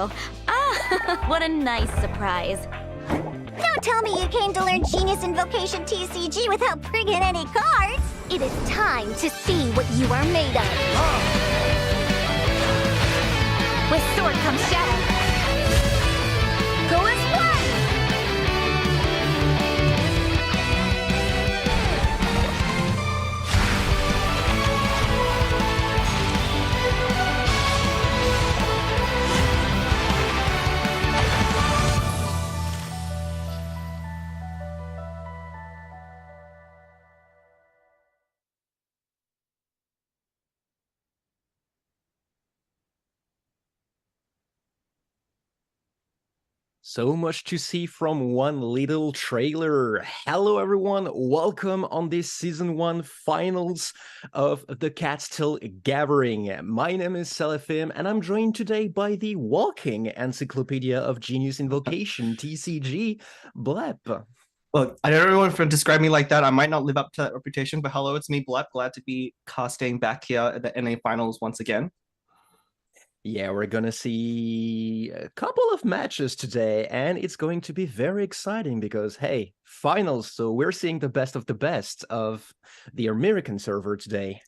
Hydro. Ah, what a nice surprise. Don't tell me you came to learn Genius Invocation TCG without bringing any cards! It is time to see what you are made of! With sword comes shadow. Go as one! So much to see from one little trailer. Hello everyone, welcome on this season 1 finals of the Catstill Gathering. My name is Selefim and I'm joined today by the walking encyclopedia of Genius Invocation, TCG, Blep. Look, I know everyone for describe me like that. I might not live up to that reputation, but hello, it's me, Blep. Glad to be casting back here at the NA finals once again. Yeah, we're gonna see a couple of matches today, and it's going to be very exciting because, hey, finals, so we're seeing the best of the American server today.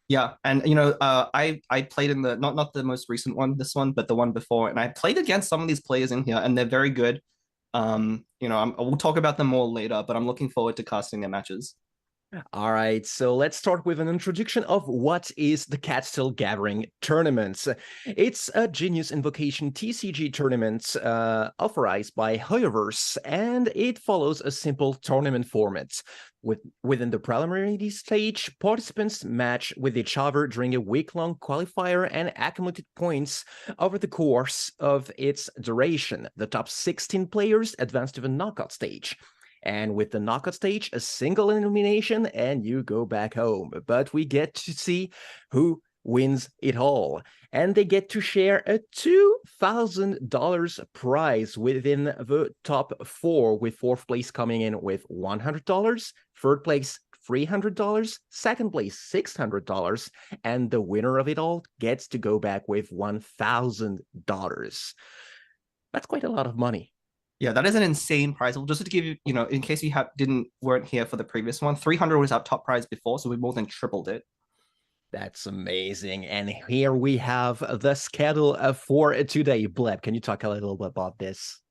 Yeah, and I played in the not the most recent one, this one, but the one before, and I played against some of these players in here, and they're very good. We'll talk about them more later, but I'm looking forward to casting their matches. All right, so let's start with an introduction of what is the Catstill Gathering Tournament. It's a Genius Invocation TCG tournament authorized by Hoyoverse, and it follows a simple tournament format. Within the preliminary stage, participants match with each other during a week-long qualifier and accumulated points over the course of its duration. The top 16 players advance to the knockout stage. And with the knockout stage, a single elimination and you go back home. But we get to see who wins it all. And they get to share a $2,000 prize within the top 4, with 4th place coming in with $100, 3rd place $300, 2nd place $600, and the winner of it all gets to go back with $1,000. That's quite a lot of money. Yeah, that is an insane prize. Well, just to give you, in case you weren't here for the previous one, 300 was our top prize before, so we more than tripled it. That's amazing. And here we have the schedule for today. Bleb, can you talk a little bit about this?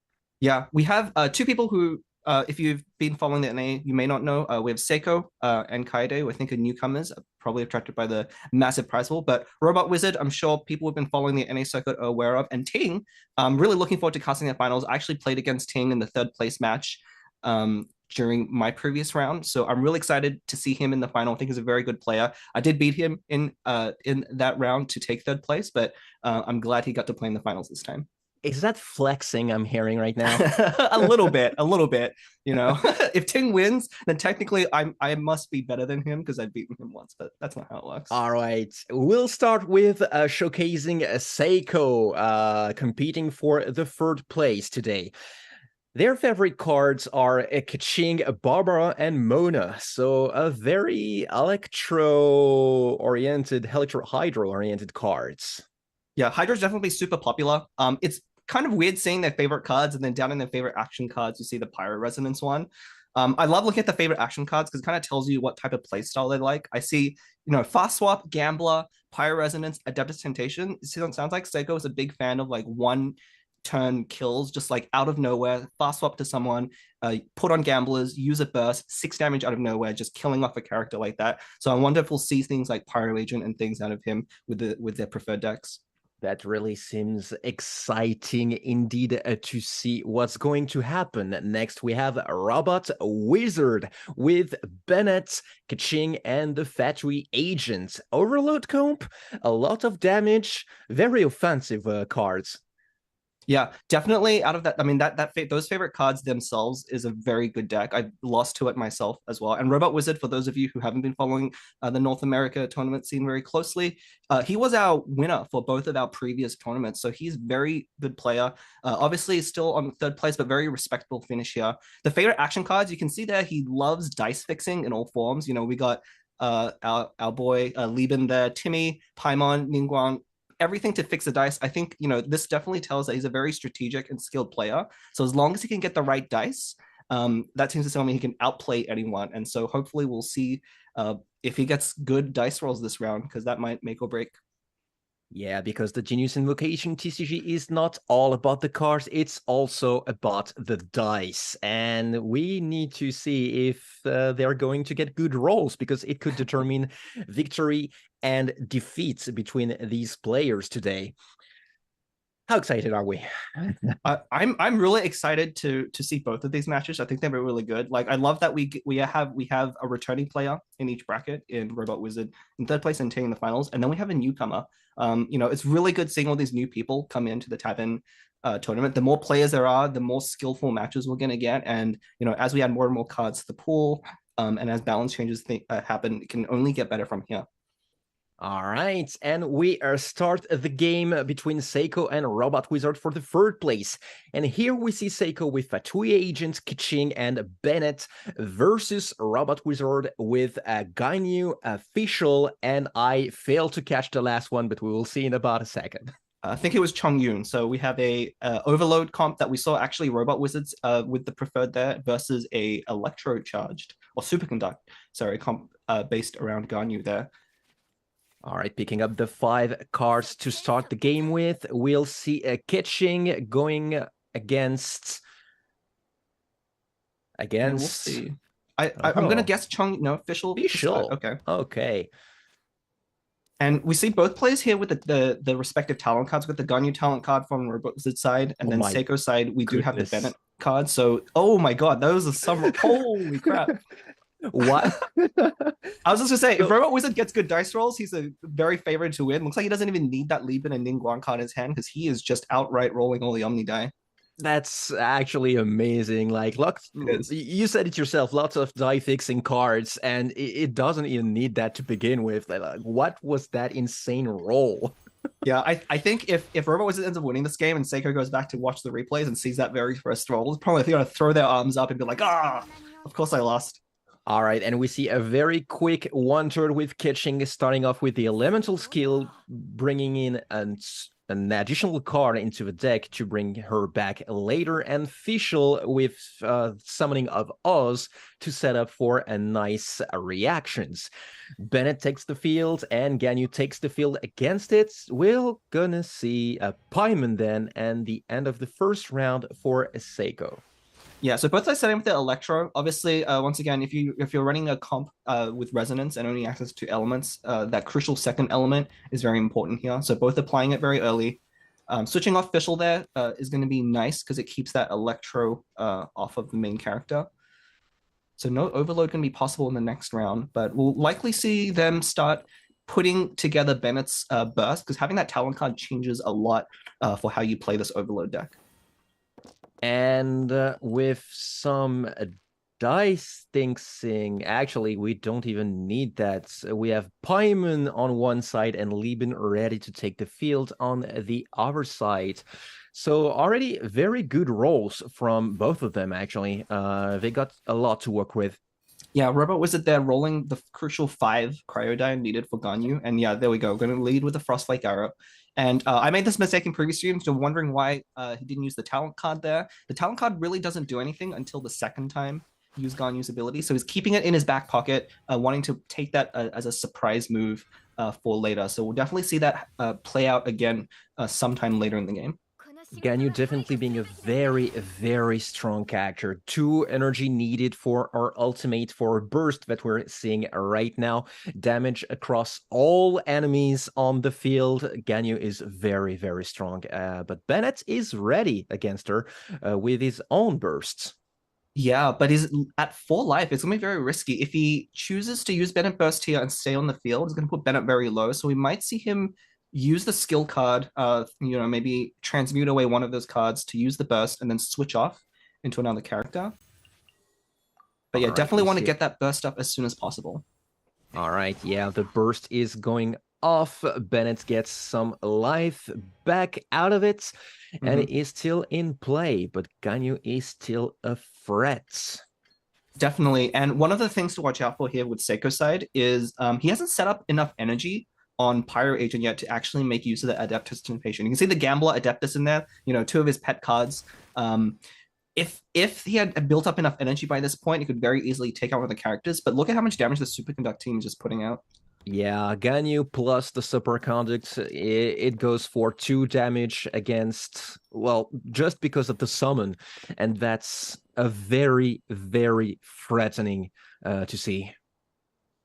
Yeah, we have 2 people who, if you've been following the NA, you may not know. We have Seiko and Kaide, who I think are newcomers, probably attracted by the massive prize pool. But Robot Wizard, I'm sure people who've been following the NA circuit are aware of. And Ting, I'm really looking forward to casting the finals. I actually played against Ting in the 3rd place match during my previous round. So I'm really excited to see him in the final. I think he's a very good player. I did beat him in that round to take 3rd place, but I'm glad he got to play in the finals this time. Is that flexing I'm hearing right now? a little bit. If Ting wins, then technically I must be better than him because I've beaten him once, but that's not how it works. All right, we'll start with showcasing Seiko competing for the 3rd place today. Their favorite cards are Kaching, Barbara, and Mona, so a very Hydro-oriented cards. Yeah, Hydra's definitely super popular. It's kind of weird seeing their favorite cards, and then down in their favorite action cards, you see the Pyro Resonance one. I love looking at the favorite action cards because it kind of tells you what type of playstyle they like. I see, Fast Swap, Gambler, Pyro Resonance, Adeptus Temptation. It sounds like Seiko is a big fan of like one-turn kills, just like out of nowhere, fast swap to someone, put on Gamblers, use a burst, 6 damage out of nowhere, just killing off a character like that. So I wonder if we'll see things like Pyro Agent and things out of him with their preferred decks. That really seems exciting indeed to see what's going to happen. Next, we have Robot Wizard with Bennett, Kaching, and the Factory Agent. Overload comp, a lot of damage, very offensive cards. Yeah, definitely out of that. I mean, those favorite cards themselves is a very good deck. I lost to it myself as well. And Robot Wizard, for those of you who haven't been following the North America tournament scene very closely, he was our winner for both of our previous tournaments. So he's a very good player. Obviously, still on 3rd place, but very respectable finish here. The favorite action cards, you can see there, he loves dice fixing in all forms. We got our boy Lieben there, Timmy, Paimon, Ningguang, everything to fix the dice. I think, this definitely tells that he's a very strategic and skilled player. So as long as he can get the right dice, that seems to tell me he can outplay anyone. And so hopefully we'll see if he gets good dice rolls this round, because that might make or break. Yeah, because the Genius Invocation TCG is not all about the cards, it's also about the dice. And we need to see if they're going to get good rolls, because it could determine victory and defeat between these players today. How excited are we? I'm really excited to see both of these matches. I think they were really good. Like, I love that we have a returning player in each bracket, in Robot Wizard in third place and taking the finals, and then we have a newcomer. It's really good seeing all these new people come into the Tavern tournament. The more players there are, the more skillful matches we're gonna get, and as we add more and more cards to the pool, and as balance changes happen, it can only get better from here. All right, and we start the game between Seiko and Robot Wizard for the third place. And here we see Seiko with Fatui Agent, Kiching, and Bennett versus Robot Wizard with Gainu, Official, and I failed to catch the last one, but we will see in about a second. I think it was Chong Yun. So we have a overload comp that we saw actually Robot Wizards with the preferred there versus a electro charged or superconduct, comp based around Ganyu there. All right, picking up the 5 cards to start the game with. We'll see a Kitching going against. We'll see. I'm gonna guess Chung. No, official. Okay. And we see both players here with the respective talent cards. With the Ganyu talent card from Robot Wizard side, and then Seiko side, we do have the Bennett card. So, oh my god, those are some. Holy crap! What? I was just gonna say, if Robot Wizard gets good dice rolls, he's a very favored to win. Looks like he doesn't even need that Lieben and Ningguang card in his hand, because he is just outright rolling all the Omni die. That's actually amazing. Like, look, you said it yourself, lots of die fixing cards, and it doesn't even need that to begin with. Like, what was that insane roll? Yeah, I think if Robot Wizard ends up winning this game and Seiko goes back to watch the replays and sees that very first roll, it's probably going to throw their arms up and be like, of course I lost. All right, and we see a very quick one-turn with Kitching, starting off with the Elemental skill, bringing in an additional card into the deck to bring her back later, and Fischl with Summoning of Oz to set up for a nice reactions. Bennett takes the field, and Ganyu takes the field against it. We're gonna see a Paimon then, and the end of the first round for Seiko. Yeah, so both sides setting with the Electro. Obviously, once again, if you're running a comp with resonance and only access to elements, that crucial second element is very important here. So both applying it very early. Switching off Fischl there is going to be nice, because it keeps that Electro off of the main character. So no overload can be possible in the next round, but we'll likely see them start putting together Bennett's burst, because having that talent card changes a lot for how you play this overload deck. And with some dice thinking, actually, we don't even need that. We have Paimon on one side and Lieben ready to take the field on the other side. So already very good rolls from both of them, actually. They got a lot to work with. Yeah, Robot Wizard there rolling the crucial 5 Cryodyne needed for Ganyu. And yeah, there we go. Going to lead with the Frostflake Arrow. And I made this mistake in previous streams, so wondering why he didn't use the talent card there. The talent card really doesn't do anything until the second time you use Ganyu's ability. So he's keeping it in his back pocket, wanting to take that as a surprise move for later. So we'll definitely see that play out again sometime later in the game. Ganyu definitely being a very, very strong character. 2 energy needed for our ultimate for burst that we're seeing right now. Damage across all enemies on the field. Ganyu is very, very strong. But Bennett is ready against her with his own bursts. Yeah, but he's at 4 life. It's going to be very risky. If he chooses to use Bennett burst here and stay on the field, he's going to put Bennett very low. So we might see him use the skill card, maybe transmute away one of those cards to use the burst and then switch off into another character. But yeah, definitely want to get that burst up as soon as possible. All right, yeah, the burst is going off. Bennett gets some life back out of it, and it is still in play, but Ganyu is still a threat. Definitely, and one of the things to watch out for here with Seiko's side is he hasn't set up enough energy on Pyro Agent yet to actually make use of the Adeptus Intermission. You can see the Gambler Adeptus in there, two of his pet cards. If he had built up enough energy by this point, he could very easily take out one of the characters. But look at how much damage the Superconduct team is just putting out. Yeah, Ganyu plus the Superconduct, it goes for 2 damage against, well, just because of the summon. And that's a very, very threatening to see.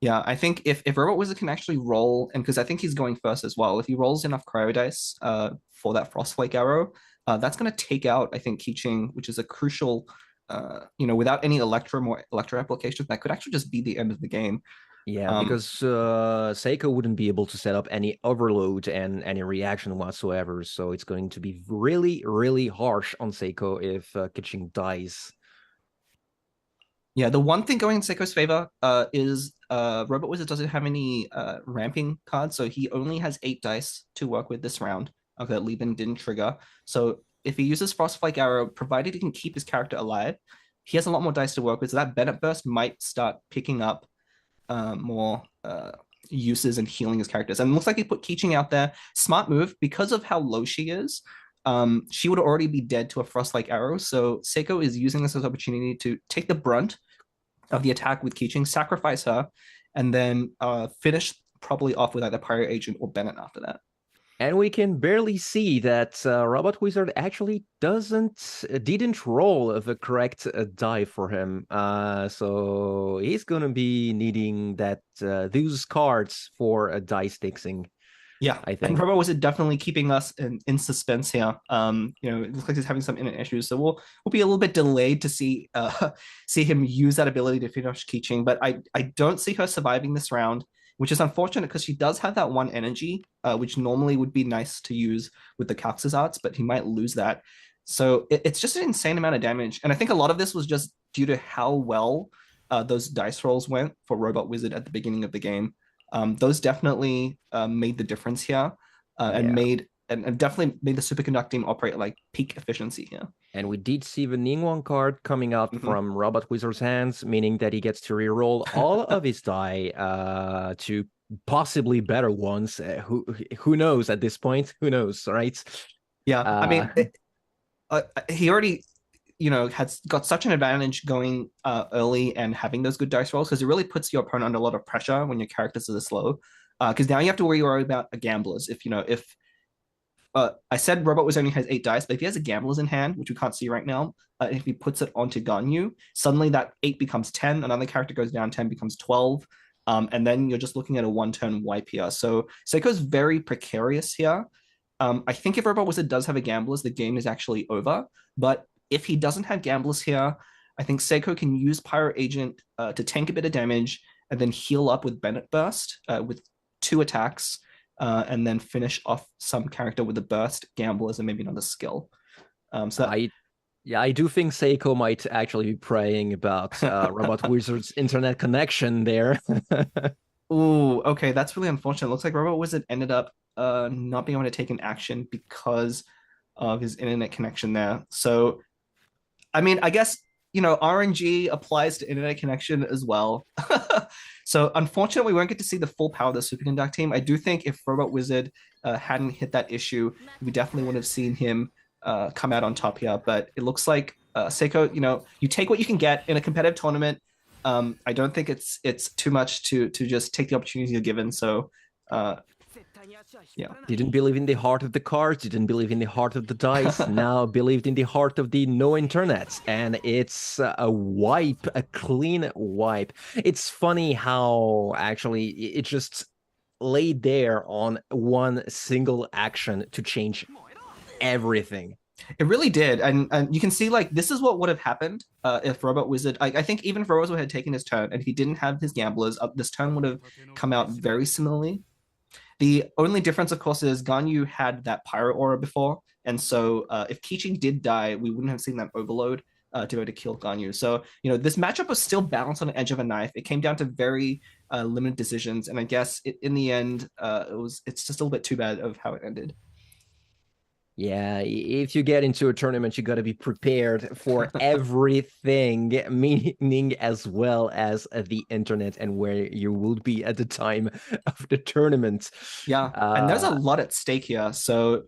Yeah, I think if Robot Wizard can actually roll, and because I think he's going first as well, if he rolls enough Cryo Dice for that Frostflake arrow, that's going to take out, I think, Keeching, which is a crucial, without any Electro applications, that could actually just be the end of the game. Yeah, because Seiko wouldn't be able to set up any overload and any reaction whatsoever, so it's going to be really, really harsh on Seiko if Keeching dies. Yeah, the one thing going in Seiko's favor is Robot Wizard doesn't have any ramping cards, so he only has 8 dice to work with this round. Okay, that Lieben didn't trigger. So if he uses Frostflake Arrow, provided he can keep his character alive, he has a lot more dice to work with, so that Bennett Burst might start picking up more uses and healing his characters. And it looks like he put Keeching out there. Smart move, because of how low she is. She would already be dead to a Frostflake Arrow. So Seiko is using this as an opportunity to take the brunt of the attack with Keeching, sacrifice her, and then finish probably off with either Pyro Agent or Bennett after that. And we can barely see that Robot Wizard actually didn't roll the correct die for him. So he's gonna be needing those cards for dice fixing. Yeah, I think. And Robot Wizard definitely keeping us in suspense here. It looks like he's having some internet issues, so we'll be a little bit delayed to see him use that ability to finish Keeching. But I don't see her surviving this round, which is unfortunate because she does have that 1 energy, which normally would be nice to use with the Calx's arts, but he might lose that. So it's just an insane amount of damage. And I think a lot of this was just due to how well those dice rolls went for Robot Wizard at the beginning of the game. Those definitely made the difference here and definitely made the Superconducting operate at like peak efficiency here. And we did see the Ningguang card coming out from Robot Wizard's hands, meaning that he gets to reroll all of his die to possibly better ones. Who knows at this point? Who knows, right? Yeah, I mean, he already, has got such an advantage going early and having those good dice rolls, because it really puts your opponent under a lot of pressure when your characters are this low. Because now you have to worry about gamblers. If I said Robot Wizard only has 8 dice, but if he has a gamblers in hand, which we can't see right now, if he puts it onto Ganyu, suddenly that 8 becomes 10, another character goes down, 10 becomes 12, and then you're just looking at a 1-turn wipe here. So Seiko's very precarious here. I think if Robot Wizard does have a gamblers, the game is actually over. But if he doesn't have gamblers here, I think Seiko can use Pyro Agent to tank a bit of damage and then heal up with Bennett Burst with 2 attacks, and then finish off some character with a burst, gamblers, and maybe another skill. I do think Seiko might actually be praying about Robot Wizard's internet connection there. Ooh, okay, that's really unfortunate. It looks like Robot Wizard ended up not being able to take an action because of his internet connection there. So, I mean, I guess, RNG applies to internet connection as well. So unfortunately, we won't get to see the full power of the Superconduct team. I do think if Robot Wizard hadn't hit that issue, we definitely would have seen him come out on top here. But it looks like Seiko, you take what you can get in a competitive tournament. I don't think it's too much to just take the opportunity you're given. So yeah. Didn't believe in the heart of the cards, didn't believe in the heart of the dice, now believed in the heart of the no internet. And it's a clean wipe. It's funny how actually it just laid there on one single action to change everything. It really did. And you can see, like, this is what would have happened if Robot Wizard, I think even if Robot Wizard had taken his turn and if he didn't have his gamblers, this turn would have come out very similarly. The only difference, of course, is Ganyu had that Pyro Aura before. And so if Keeching did die, we wouldn't have seen that overload to be able to kill Ganyu. So, this matchup was still balanced on the edge of a knife. It came down to very limited decisions. And I guess in the end, it's just a little bit too bad of how it ended. Yeah, if you get into a tournament, you got to be prepared for everything, meaning as well as the internet and where you will be at the time of the tournament. Yeah, and there's a lot at stake here. So,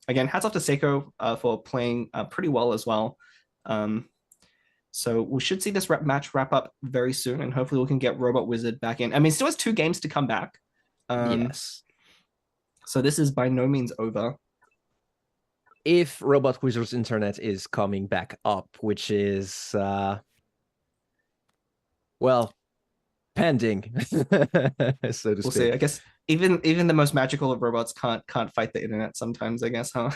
again, hats off to Seiko for playing pretty well as well. Um, so we should see this match wrap up very soon, and hopefully we can get Robot Wizard back in. I mean, still has 2 games to come back. Yes. So this is by no means over. If Robot Wizard's internet is coming back up, which is, well, pending, so to We'll speak. see. I guess even the most magical of robots can't fight the internet sometimes, I guess, huh?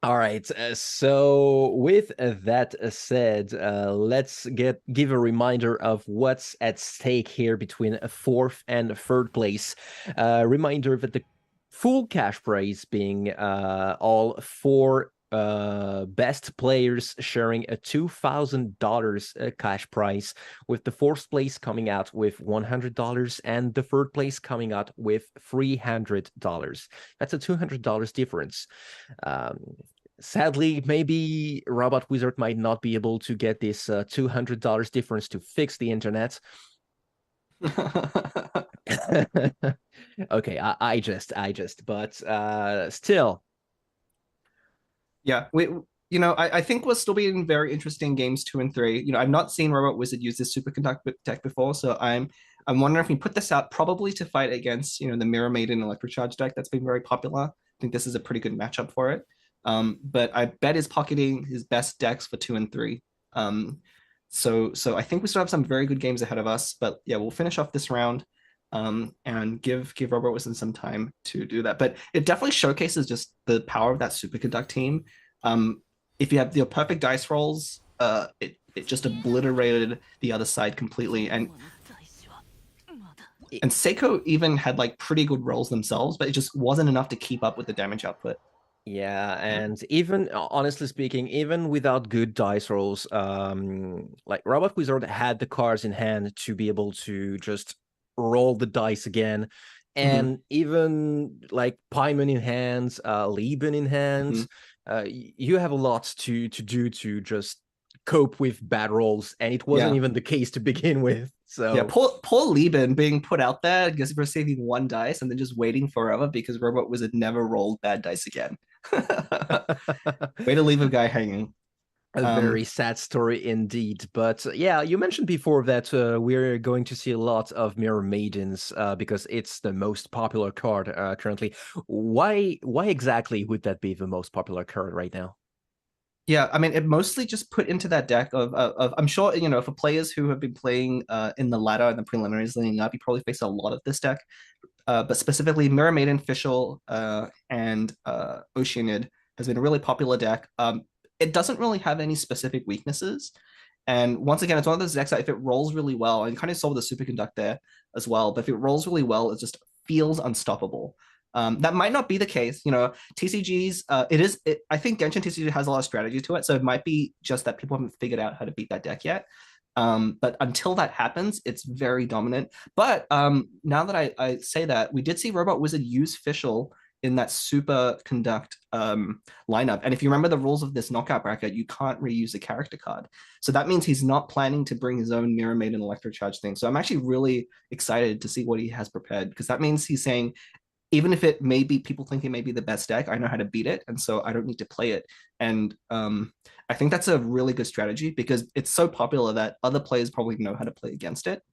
All right. So with that said, let's give a reminder of what's at stake here between fourth and third place. Reminder that the full cash prize being all 4 best players sharing a $2,000 cash prize, with the fourth place coming out with $100 and the third place coming out with $300. That's a $200 difference. Sadly, maybe Robot Wizard might not be able to get this $200 difference to fix the internet. Okay, I just, but still. Yeah, I think we'll still be in very interesting games 2 and 3. I've not seen Robot Wizard use this superconductor deck before, so I'm wondering if we put this out probably to fight against, the Mirror Maiden Electrocharge deck that's been very popular. I think this is a pretty good matchup for it. But I bet is pocketing his best decks for 2 and 3. So I think we still have some very good games ahead of us. But yeah, we'll finish off this round and give Robert Wilson some time to do that. But it definitely showcases just the power of that Superconduct team. If you have your perfect dice rolls, it just obliterated the other side completely. And Seiko even had like pretty good rolls themselves, but it just wasn't enough to keep up with the damage output. Yeah, and even honestly speaking, even without good dice rolls, like Robot Wizard had the cards in hand to be able to just roll the dice again, and even like Paimon in hands, Lieben in hands, you have a lot to do to just cope with bad rolls, and it wasn't even the case to begin with. So yeah, poor Lieben being put out there, just receiving 1 dice and then just waiting forever because Robot Wizard never rolled bad dice again. Way to leave a guy hanging. A very sad story indeed. But yeah, you mentioned before that we're going to see a lot of Mirror Maidens because it's the most popular card currently. Why exactly would that be the most popular card right now? Yeah, I mean, it mostly just put into that deck of I'm sure, for players who have been playing in the ladder and the preliminaries leading up, you probably face a lot of this deck. But specifically, Mirror Maiden, Fischl, and Oceanid has been a really popular deck. It doesn't really have any specific weaknesses. And once again, it's one of those decks that if it rolls really well, and you kind of saw with the Superconduct there as well, but if it rolls really well, it just feels unstoppable. That might not be the case. TCGs, I think Genshin TCG has a lot of strategy to it, so it might be just that people haven't figured out how to beat that deck yet. But until that happens, it's very dominant. But now that I say that, we did see Robot Wizard use Fischl in that Superconduct lineup. And if you remember the rules of this knockout bracket, you can't reuse a character card. So that means he's not planning to bring his own Mirror Maiden Electrocharge thing. So I'm actually really excited to see what he has prepared, because that means he's saying, even if it may be people think it may be the best deck, I know how to beat it, and so I don't need to play it. And I think that's a really good strategy because it's so popular that other players probably know how to play against it.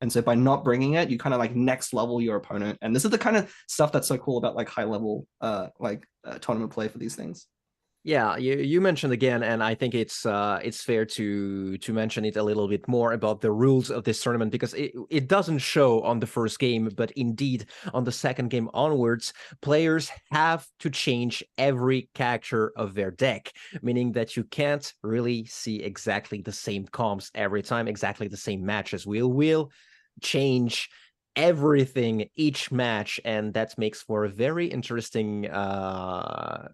And so by not bringing it, you kind of like next level your opponent. And this is the kind of stuff that's so cool about like high level tournament play for these things. Yeah, you mentioned again, and I think it's fair to mention it a little bit more about the rules of this tournament, because it doesn't show on the first game, but indeed on the second game onwards, players have to change every character of their deck, meaning that you can't really see exactly the same comps every time, exactly the same matches. We'll change everything each match, and that makes for a very interesting matchups,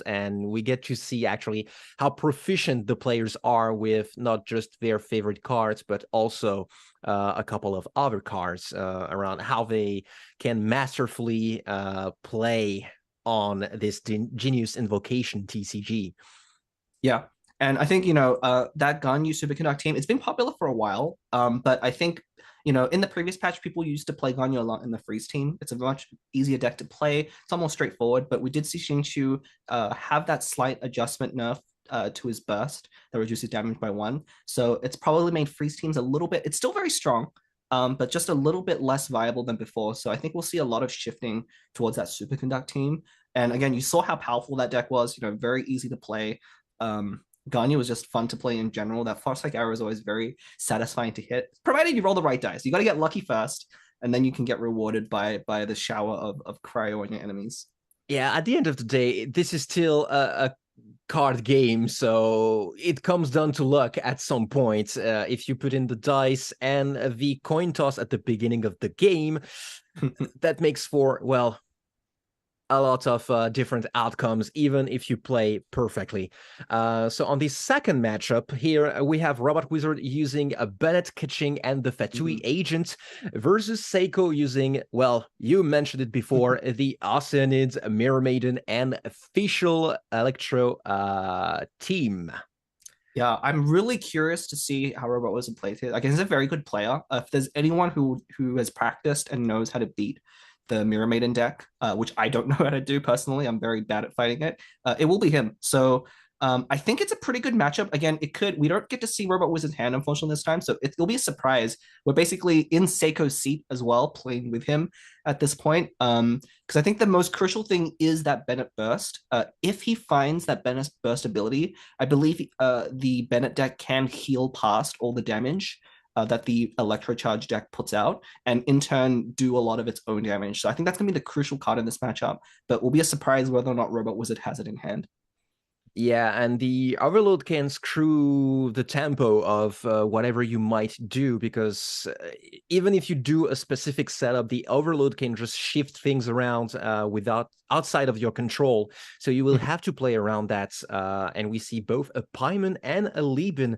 and we get to see actually how proficient the players are with not just their favorite cards but also a couple of other cards around how they can masterfully play on this Genius Invocation TCG. Yeah. And I think, that Ganyu Superconduct team, it's been popular for a while. But I think, in the previous patch, people used to play Ganyu a lot in the Freeze team. It's a much easier deck to play. It's almost straightforward, but we did see Xingqiu have that slight adjustment nerf to his burst that reduces damage by 1. So it's probably made Freeze teams a little bit, it's still very strong, but just a little bit less viable than before. So I think we'll see a lot of shifting towards that Superconduct team. And again, you saw how powerful that deck was, very easy to play. Ganyu was just fun to play in general. That Farsight arrow is always very satisfying to hit, provided you roll the right dice. You got to get lucky first, and then you can get rewarded by the shower of cryo on your enemies. Yeah, at the end of the day, this is still a card game, so it comes down to luck at some point. If you put in the dice and the coin toss at the beginning of the game, that makes for, well, a lot of different outcomes, even if you play perfectly. So on the second matchup here, we have Robot Wizard using a Bennett Kitching and the Fatui Agent versus Seiko using, well, you mentioned it before, the Oceanids, Mirror Maiden, and Official Electro team. Yeah, I'm really curious to see how Robot Wizard plays it. Like, he's a very good player. If there's anyone who has practiced and knows how to beat the Mirror Maiden deck, which I don't know how to do personally, I'm very bad at fighting it, it will be him. So I think it's a pretty good matchup. Again, we don't get to see Robot Wizard's hand, unfortunately, this time, so it'll be a surprise. We're basically in Seiko's seat as well, playing with him at this point, because I think the most crucial thing is that Bennett Burst. If he finds that Bennett Burst ability, I believe the Bennett deck can heal past all the damage that the Electrocharge deck puts out, and in turn do a lot of its own damage. So I think that's going to be the crucial card in this matchup, but will be a surprise whether or not Robot Wizard has it in hand. Yeah, and the Overload can screw the tempo of whatever you might do, because even if you do a specific setup, the Overload can just shift things around outside of your control. So you will have to play around that. And we see both a Paimon and a Lieben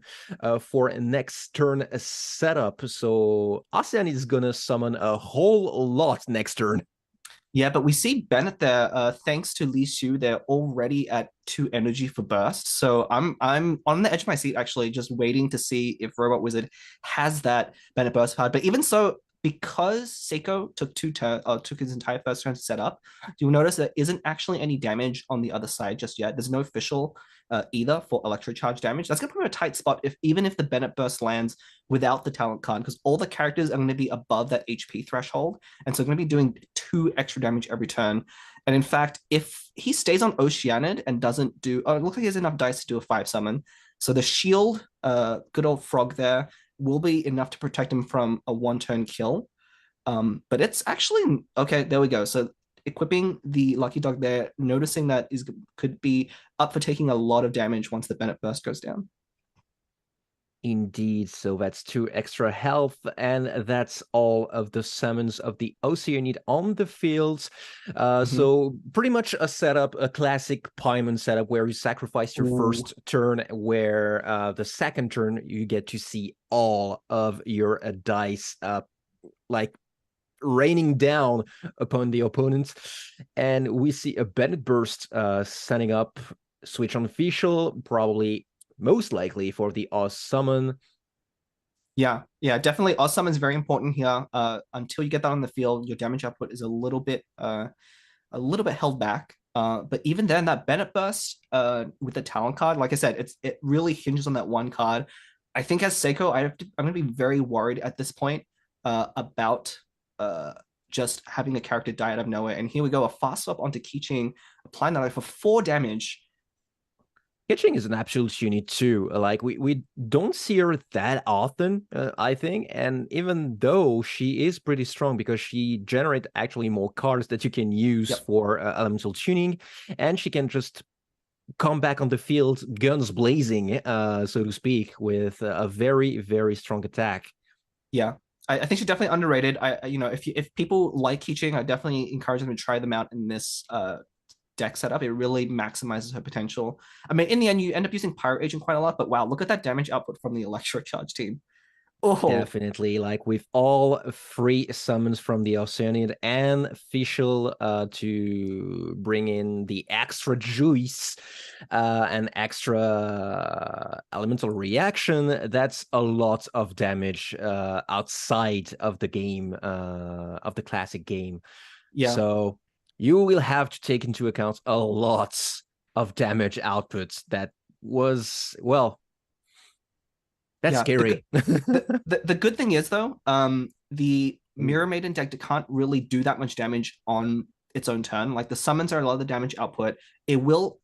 for a next turn setup. So ASEAN is going to summon a whole lot next turn. Yeah, but we see Bennett there. Thanks to Li Xu, they're already at 2 energy for burst. So I'm on the edge of my seat, actually, just waiting to see if Robot Wizard has that Bennett burst card. But even so, because Seiko took his entire first turn to set up, you'll notice there isn't actually any damage on the other side just yet. There's no official either for Electrocharge damage. That's going to put him in a tight spot even if the Bennett burst lands without the talent card, because all the characters are going to be above that HP threshold, and so going to be doing 2 extra damage every turn. And in fact, if he stays on Oceanid and doesn't do, it looks like he has enough dice to do a 5 summon. So the shield, good old frog there, will be enough to protect him from a 1-turn kill. But it's actually, okay, there we go. So equipping the Lucky Dog there, noticing that could be up for taking a lot of damage once the Bennett Burst goes down. Indeed, so that's 2 extra health, and that's all of the summons of the Oceanid on the fields. So pretty much a setup, a classic Paimon setup, where you sacrifice your first turn, where the second turn you get to see all of your dice like raining down upon the opponents. And we see a Bennett Burst setting up, switch on official, probably most likely for the Oz summon. Yeah, definitely. Oz summon is very important here. Until you get that on the field, your damage output is a little bit held back. But even then, that Bennett Burst with the talent card, like I said, it really hinges on that one card. I think as Seiko, I'm going to be very worried at this point about just having a character die out of nowhere. And here we go, a fast swap onto Keeching, applying that for 4 damage. Kitching is an absolute unit too. Like we don't see her that often, I think. And even though she is pretty strong, because she generates actually more cards that you can use for elemental tuning, and she can just come back on the field guns blazing, so to speak, with a very, very strong attack. Yeah. I think she's definitely underrated. You know, if people like Keeching, I definitely encourage them to try them out in this deck setup. It really maximizes her potential. I mean, in the end, you end up using Pirate Agent quite a lot, but wow, look at that damage output from the Electric Charge team. Oh, Definitely, like with all free summons from the Oceanid and Fischl to bring in the extra juice and extra elemental reaction, that's a lot of damage outside of the game, of the classic game. yeah. So you will have to take into account a lot of damage outputs that was, well, that's Yeah, scary. the good thing is though, the Mirror Maiden deck can't really do that much damage on its own turn. Like the summons are a lot of the damage output. It will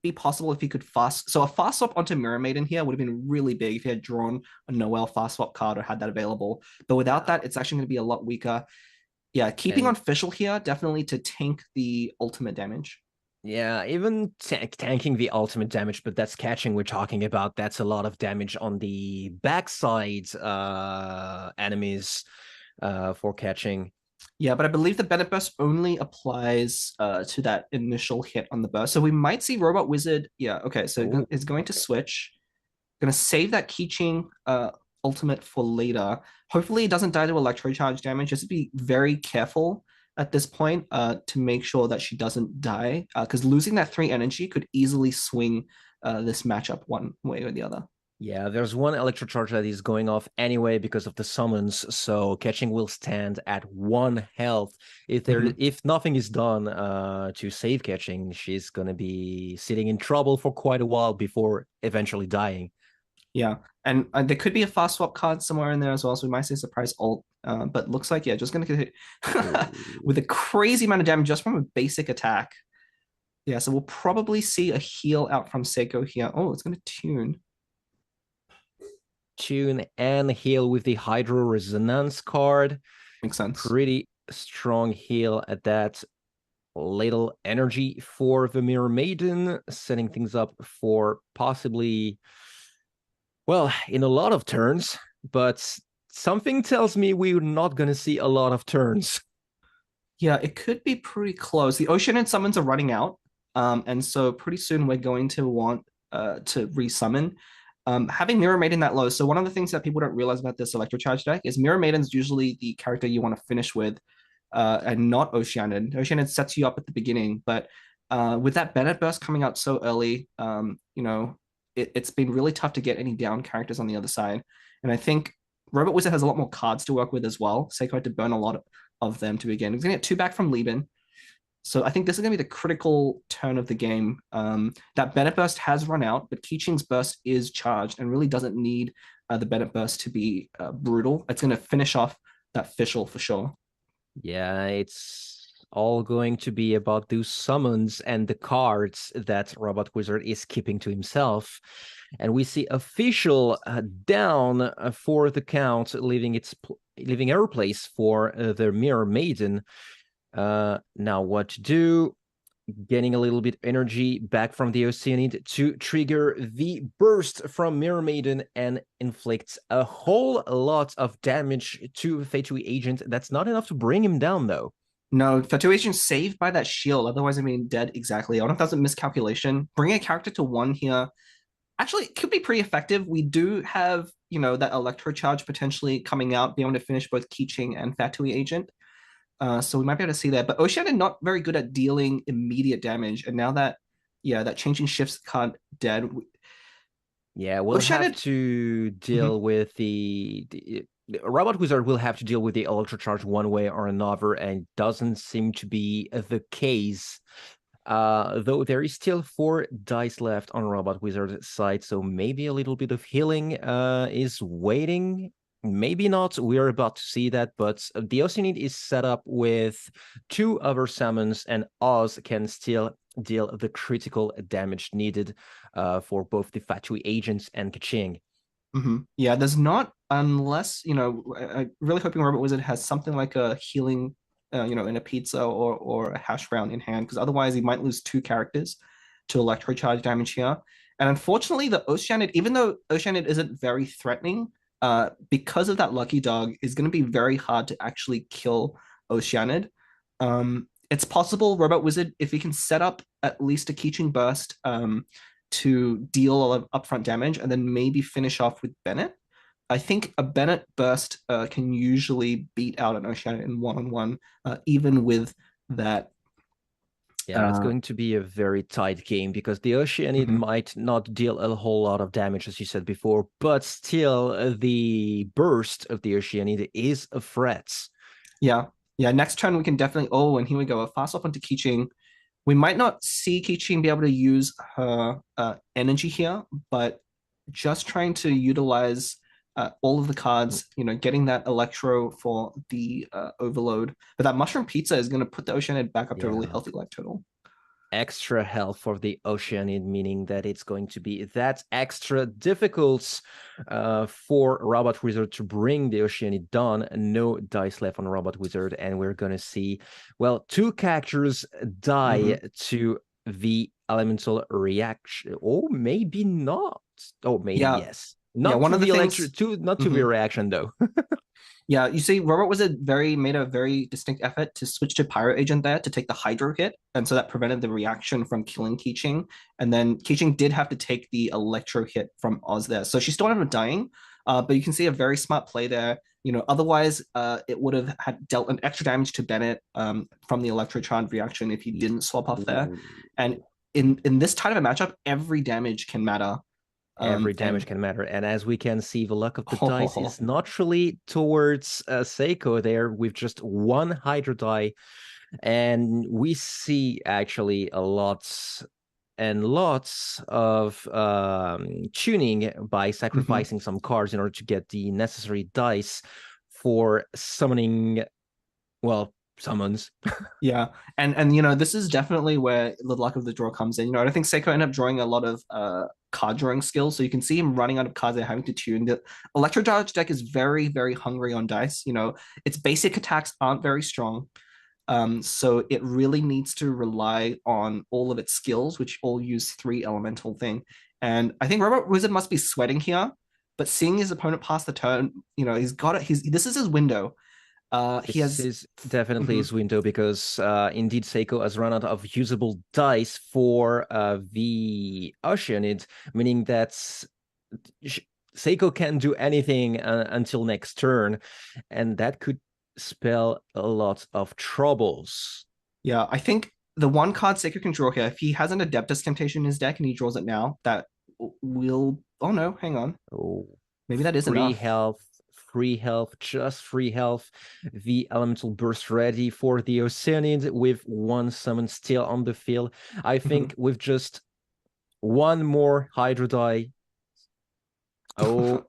be possible if you could fast. So a fast swap onto Mirror Maiden here would have been really big if you had drawn a Noelle fast swap card or had that available. But without that, it's actually going to be a lot weaker. Yeah, keeping And on Fischl here definitely to tank the ultimate damage. yeah, even tanking the ultimate damage, but that's catching we're talking about. That's a lot of damage on the backside enemies for catching. Yeah, but I believe the Bennett burst only applies to that initial hit on the burst. So we might see Robot Wizard. Yeah, okay. So Ooh. it's going to switch. Going to save that Keychain ultimate for later. Hopefully it doesn't die to electro charge damage. Just be very careful at this point to make sure that she doesn't die. Because losing that 3 energy could easily swing this matchup one way or the other. Yeah, there's one electro charge that is going off anyway because of the summons, so catching will stand at 1 health. If nothing is done to save catching, she's gonna be sitting in trouble for quite a while before eventually dying. Yeah, and there could be a fast swap card somewhere in there as well, so we might see a surprise ult. But looks like, yeah, just gonna get hit with a crazy amount of damage just from a basic attack. Yeah, so we'll probably see a heal out from Seiko here. Oh, it's gonna tune. Tune and heal with the Hydro Resonance card. Makes sense. Pretty strong heal at that. Little energy for the Mirror Maiden, setting things up for possibly, well, in a lot of turns, but something tells me we're not going to see a lot of turns. Yeah, it could be pretty close. The Ocean and summons are running out, and so pretty soon we're going to want to resummon. Having Mirror Maiden that low, so one of the things that people don't realize about this Electro Charge deck is Mirror Maiden's usually the character you want to finish with, and not Oceanid. Oceanid sets you up at the beginning, but with that Bennett burst coming out so early, you know, it's been really tough to get any down characters on the other side. And I think Robot Wizard has a lot more cards to work with as well. Seiko had to burn a lot of them to begin. He's going to get 2 back from Lieben. So I think this is going to be the critical turn of the game. That Bennett burst has run out, but Keeching's burst is charged and really doesn't need the Bennett burst to be brutal. It's going to finish off that Fischl for sure. Yeah, it's all going to be about those summons and the cards that Robot Wizard is keeping to himself. And we see official down for the count, leaving her place for the Mirror Maiden. Now what to do? Getting a little bit energy back from the Oceanid to trigger the burst from Mirror Maiden and inflict a whole lot of damage to Fatui Agent. That's not enough to bring him down, though. No, Fatui Agent saved by that shield. Otherwise, I mean, dead exactly. I don't know if that's a miscalculation. Bringing a character to 1 here actually it could be pretty effective. We do have, you know, that Electro Charge potentially coming out, being able to finish both Keeching and Fatui Agent. So we might be able to see that. But Oceanid not very good at dealing immediate damage. And now that, yeah, that Changing Shifts card dead. Yeah, we'll Oceanid have to deal with the Robot Wizard will have to deal with the Electro Charge one way or another, and doesn't seem to be the case. Though there is still 4 dice left on Robot Wizard's side, so maybe a little bit of healing is waiting. Maybe not. We're about to see that, but the Oceanid is set up with 2 other summons, and Oz can still deal the critical damage needed for both the Fatui Agents and Kaching. Yeah, there's not, unless, you know, I'm really hoping Robot Wizard has something like a healing, you know, in a pizza or a hash brown in hand, because otherwise he might lose 2 characters to Electro Charge damage here. And unfortunately, the Oceanid, even though Oceanid isn't very threatening, because of that Lucky Dog, is going to be very hard to actually kill Oceanid. It's possible Robot Wizard, if he can set up at least a Keychain Burst to deal a lot of upfront damage and then maybe finish off with Bennett. I think a Bennett Burst can usually beat out an Oceanid in one-on-one, even with that. Yeah, it's going to be a very tight game because the Oceanid might not deal a whole lot of damage, as you said before, but still the burst of the Oceanid is a threat. Yeah. Next turn we can definitely. Oh, and here we go. A fast off onto Keychain. We might not see Keychain be able to use her energy here, but just trying to utilize all of the cards, getting that Electro for the Overload. But that Mushroom Pizza is going to put the Oceanid back up to a really healthy life total. Extra health for the Oceanid, meaning that it's going to be that extra difficult for Robot Wizard to bring the Oceanid down. No dice left on Robot Wizard, and we're going to see, well, 2 characters die to the elemental reaction. Oh, maybe not. Oh, maybe yes. Not one to of the the things, not to the reaction though. Yeah, you see, Robot Wizard made a very distinct effort to switch to Pyro Agent there to take the Hydro hit, and so that prevented the reaction from killing Keychain. And then Keychain did have to take the Electro hit from Oz there, so she still ended up dying. But you can see a very smart play there. Otherwise, it would have had dealt an extra damage to Bennett from the Electro Charge reaction if he didn't swap off there. And in this type of a matchup, every damage can matter. Every damage can matter. And as we can see, the luck of the dice is not really towards Seiko there with just 1 Hydro die. And we see actually lots and lots of tuning by sacrificing some cards in order to get the necessary dice for summoning, well, summons. Yeah, and this is definitely where the luck of the draw comes in. I don't think Seiko ended up drawing a lot of card drawing skills, so you can see him running out of cards and having to tune. The Electro Charge deck is very, very hungry on dice. Its basic attacks aren't very strong, so it really needs to rely on all of its skills, which all use 3 elemental thing. And I think Robot Wizard must be sweating here, but seeing his opponent pass the turn, he's got it. This is his window. This is definitely his window because indeed Seiko has run out of usable dice for the Oceanid, meaning that Seiko can't do anything until next turn, and that could spell a lot of troubles. Yeah, I think the one card Seiko can draw here, if he has an Adeptus Temptation in his deck and he draws it now, that will... Oh no, hang on. Oh, maybe that is enough. Free health, just free health. The elemental burst ready for the Oceanid with 1 summon still on the field. I think with just 1 more Hydro die. Oh,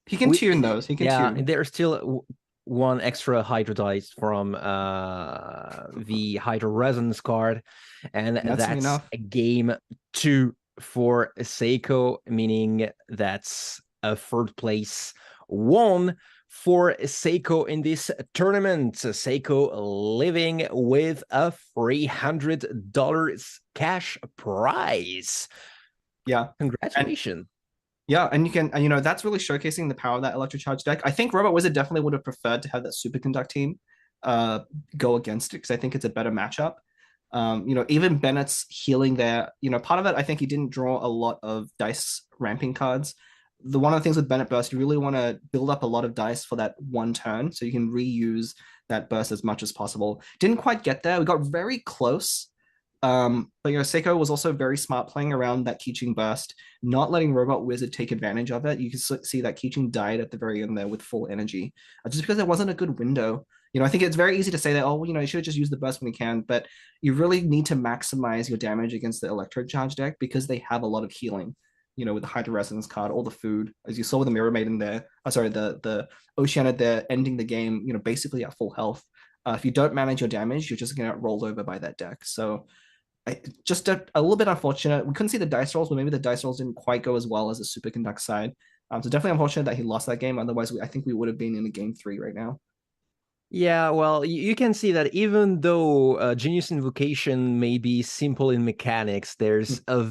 he can tune those. He can tune. There's still 1 extra Hydro dice from the Hydro Resonance card, and that's enough. A game 2 for Seiko, meaning that's a 3rd place 1 for Seiko in this tournament. Seiko living with a $300 cash prize. Yeah, congratulations. And you can, that's really showcasing the power of that Electro Charge deck. I think Robot Wizard definitely would have preferred to have that Superconduct team go against it because I think it's a better matchup. Even Bennett's healing there, part of it, I think he didn't draw a lot of dice ramping cards. One of the things with Bennett Burst, you really want to build up a lot of dice for that 1 turn so you can reuse that burst as much as possible. Didn't quite get there. We got very close. But Seiko was also very smart playing around that Keychain Burst, not letting Robot Wizard take advantage of it. You can see that Keychain died at the very end there with full energy, just because it wasn't a good window. I think it's very easy to say that, you should have just used the burst when you can, but you really need to maximize your damage against the Electro Charge deck because they have a lot of healing. With the Hydro Resonance card, all the food, as you saw with the Mirror Maiden there. The Oceanid there ending the game, basically at full health. If you don't manage your damage, you're just going to get rolled over by that deck. So just a little bit unfortunate. We couldn't see the dice rolls, but maybe the dice rolls didn't quite go as well as the Superconduct side. So definitely unfortunate that he lost that game. Otherwise, I think we would have been in a game 3 right now. Yeah, well, you can see that even though Genius Invocation may be simple in mechanics, there's a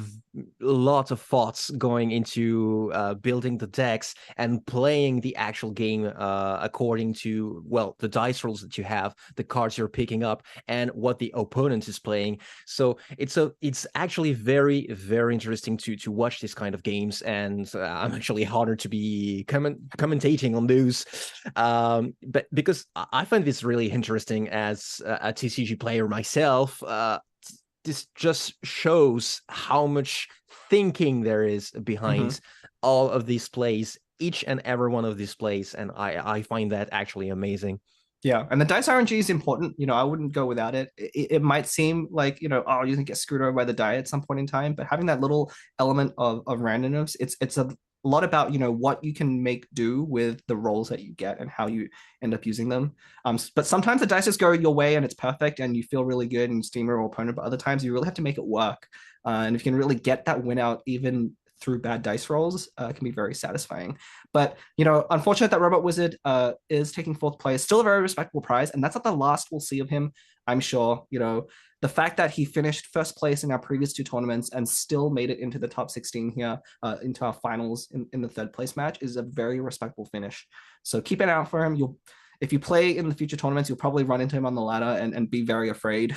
lots of thoughts going into building the decks and playing the actual game according to, well, the dice rolls that you have, the cards you're picking up, and what the opponent is playing. So it's actually very, very interesting to watch this kind of games, and I'm actually honored to be commentating on those. But because I find this really interesting as a TCG player myself. This just shows how much thinking there is behind all of these plays, each and every one of these plays, and I find that actually amazing. Yeah, and the dice RNG is important. I wouldn't go without it. It might seem like, oh, you can get screwed over by the die at some point in time, but having that little element of randomness, it's a lot about, what you can make do with the rolls that you get and how you end up using them. But sometimes the dice just go your way and it's perfect and you feel really good and you steam your opponent, but other times you really have to make it work. And if you can really get that win out even through bad dice rolls, can be very satisfying. But unfortunate that Robot Wizard is taking fourth place. Still a very respectable prize, and that's not the last we'll see of him, I'm sure. The fact that he finished first place in our previous two tournaments and still made it into the top 16 here, into our finals in the third place match, is a very respectable finish. So keep an eye out for him. If you play in the future tournaments, you'll probably run into him on the ladder and be very afraid.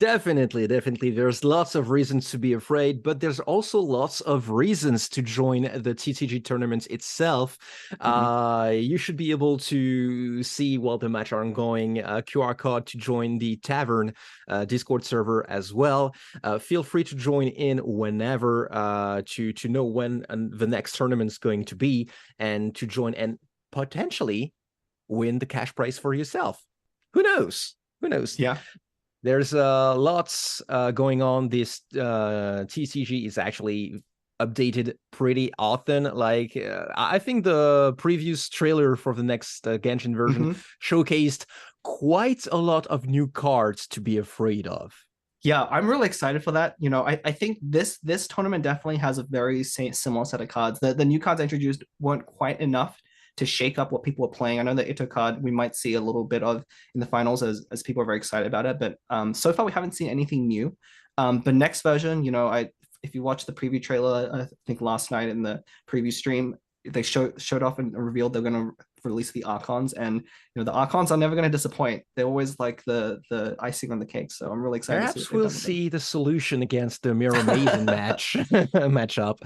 Definitely. There's lots of reasons to be afraid, but there's also lots of reasons to join the TCG tournament itself. You should be able to see while the match are ongoing, QR code to join the Tavern Discord server as well. Feel free to join in whenever to know when the next tournament is going to be, and to join and potentially win the cash prize for yourself. Who knows? Yeah. There's lots going on. This TCG is actually updated pretty often. Like I think the previous trailer for the next Genshin version showcased quite a lot of new cards to be afraid of. Yeah, I'm really excited for that. I think this tournament definitely has a very similar set of cards. The new cards I introduced weren't quite enough to shake up what people are playing. I know the Ito card we might see a little bit of in the finals as people are very excited about it, but so far we haven't seen anything new. The next version, if you watch the preview trailer, I think last night in the preview stream, they showed off and revealed they're going to release the Archons, and the Archons are never going to disappoint. They're always like the icing on the cake. So I'm really excited. Perhaps we'll see the solution against the Mirror Maiden matchup.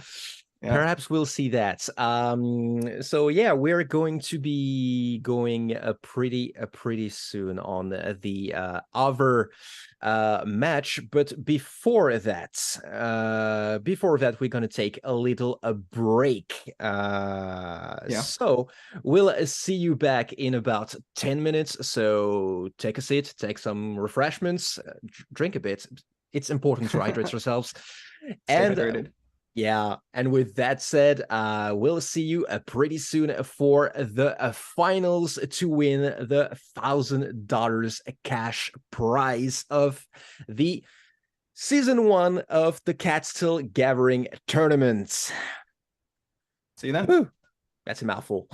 Yeah. Perhaps we'll see that. So yeah, we're going to be going pretty soon on the other match. But before that, we're gonna take a little break. So we'll see you back in about 10 minutes. So take a seat, take some refreshments, drink a bit. It's important to hydrate yourselves. And yeah, and with that said, we'll see you pretty soon for the finals to win the $1,000 cash prize of the Season 1 of the Catstill Gathering Tournament. See you then. Woo, that's a mouthful.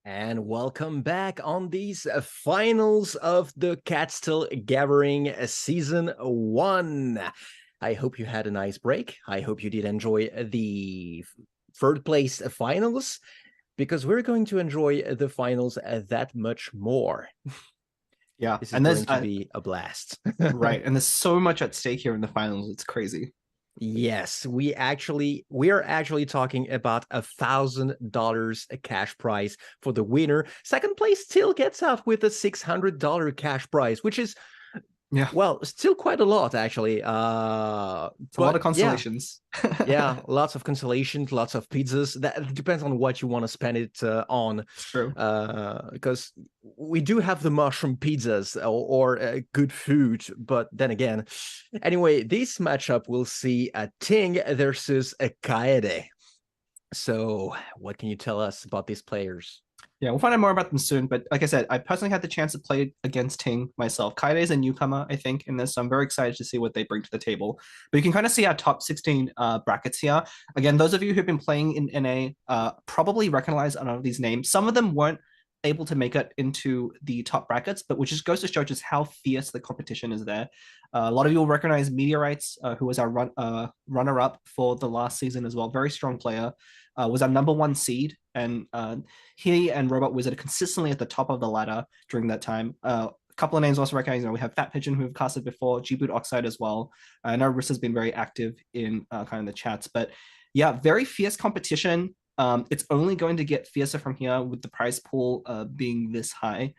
And welcome back on these finals of the Catstill Gathering Season 1. I hope you had a nice break. I hope you did enjoy the third place finals, because we're going to enjoy the finals that much more. Yeah, This is and going to be a blast. right, and there's so much at stake here in the finals. It's crazy. Yes, we are actually talking about $1,000 cash prize for the winner. Second place still gets out with a $600 cash prize, which is, Yeah, well, still quite a lot actually. it's a lot of consolations. Yeah, lots of consolations, lots of pizzas. That depends on what you want to spend it on. It's true. Because we do have the mushroom pizzas or good food, but then again, anyway, this matchup we'll see a Ting versus a Kaede. So, what can you tell us about these players? Yeah, we'll find out more about them soon. But like I said, I personally had the chance to play against Ting myself. Kaede is a newcomer, I think, in this. So I'm very excited to see what they bring to the table. But you can kind of see our top 16 brackets here. Again, those of you who've been playing in NA probably recognize a lot of these names. Some of them weren't able to make it into the top brackets, but which just goes to show just how fierce the competition is there. A lot of you will recognize Meteorites, who was our runner-up for the last season as well. Very strong player. Was our #1 seed, and he and Robot Wizard are consistently at the top of the ladder during that time. A couple of names also recognized. We have Fat Pigeon, who we've casted before, G-Boot Oxide as well. I know Riss has been very active in kind of the chats, but yeah, very fierce competition. It's only going to get fiercer from here with the prize pool being this high.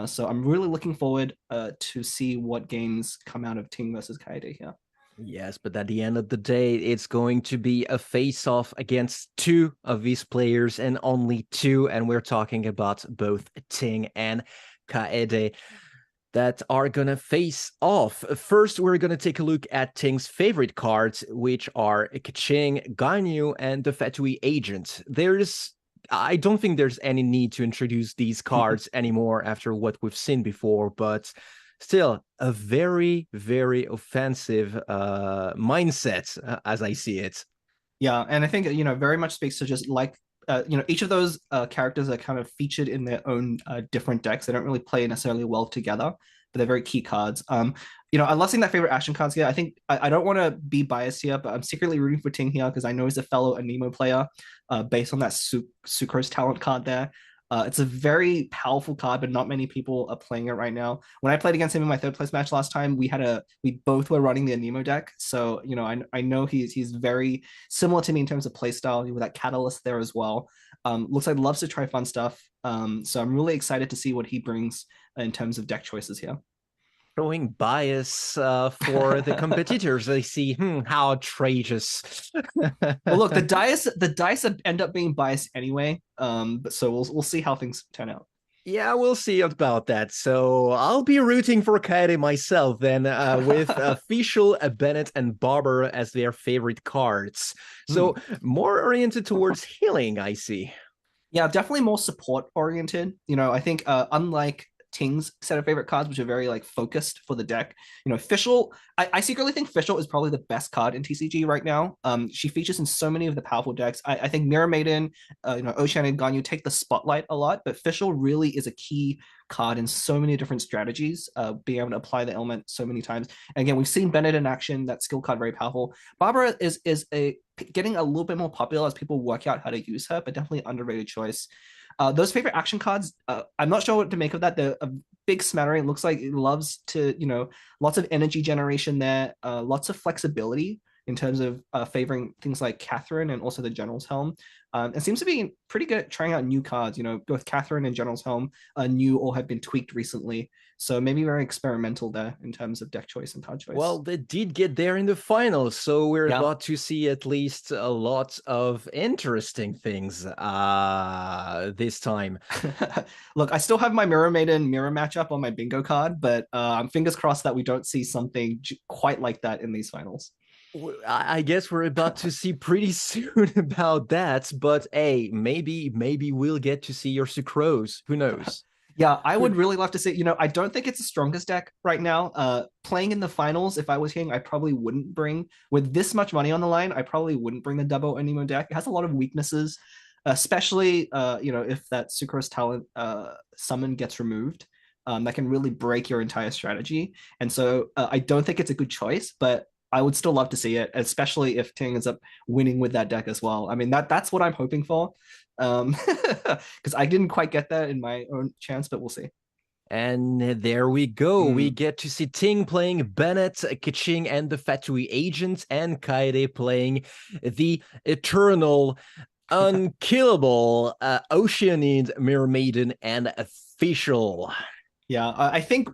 So I'm really looking forward to see what games come out of Ting versus Kaede here. Yes, but at the end of the day, it's going to be a face-off against two of these players and only two, and we're talking about both Ting and Kaede that are gonna face off. First, we're gonna take a look at Ting's favorite cards, which are Kaching, Ganyu, and the Fatui Agent. I don't think there's any need to introduce these cards anymore after what we've seen before, but still a very, very offensive mindset as I see it. Yeah, and I think very much speaks to just like each of those characters are kind of featured in their own different decks. They don't really play necessarily well together, but they're very key cards. I love seeing that favorite action cards here. I think I don't want to be biased here, but I'm secretly rooting for Ting here because I know he's a fellow Anemo player based on that Sucrose talent card there. It's a very powerful card, but not many people are playing it right now. When I played against him in my third place match last time, we both were running the Anemo deck. So, I know he's very similar to me in terms of playstyle with that catalyst there as well. Looks like loves to try fun stuff. So I'm really excited to see what he brings in terms of deck choices here. Showing bias for the competitors. I see how outrageous. Well, look, the dice end up being biased anyway. But so we'll see how things turn out. Yeah, we'll see about that. So I'll be rooting for Kaede myself then, with Official, Bennett, and Barber as their favorite cards. So more oriented towards healing, I see. Yeah, definitely more support oriented. I think unlike Ting's set of favorite cards, which are very focused for the deck. Fischl, I secretly think Fischl is probably the best card in TCG right now. She features in so many of the powerful decks. I think Mirror Maiden, Ocean and Ganyu take the spotlight a lot, but Fischl really is a key card in so many different strategies, being able to apply the element so many times. And again, we've seen Bennett in action, that skill card very powerful. Barbara is getting a little bit more popular as people work out how to use her, but definitely underrated choice. Those favorite action cards, I'm not sure what to make of that. They're a big smattering. It looks like it loves to, lots of energy generation there, lots of flexibility in terms of favoring things like Catherine and also the General's Helm. It seems to be pretty good at trying out new cards. Both Catherine and General's Helm are new or have been tweaked recently. So maybe very experimental there in terms of deck choice and card choice. Well, they did get there in the finals, so we're about to see at least a lot of interesting things this time. Look, I still have my Mirror Maiden mirror matchup on my bingo card, but I'm fingers crossed that we don't see something quite like that in these finals. I guess we're about to see pretty soon about that, but hey, maybe we'll get to see your Sucrose. Who knows? Yeah, I would really love to see, I don't think it's the strongest deck right now. Playing in the finals, if I was King, I probably wouldn't bring, with this much money on the line, I probably wouldn't bring the double Anemo deck. It has a lot of weaknesses. especially if that sucrose talent summon gets removed. That can really break your entire strategy. And so I don't think it's a good choice, but I would still love to see it, especially if Ting ends up winning with that deck as well. I mean, that's what I'm hoping for. Because I didn't quite get that in my own chance, but we'll see. And there we go. We get to see Ting playing Bennett, Kiching, and the Fatui Agent, and Kaede playing the eternal, unkillable Oceanid, Mermaiden, and Official. Yeah, I think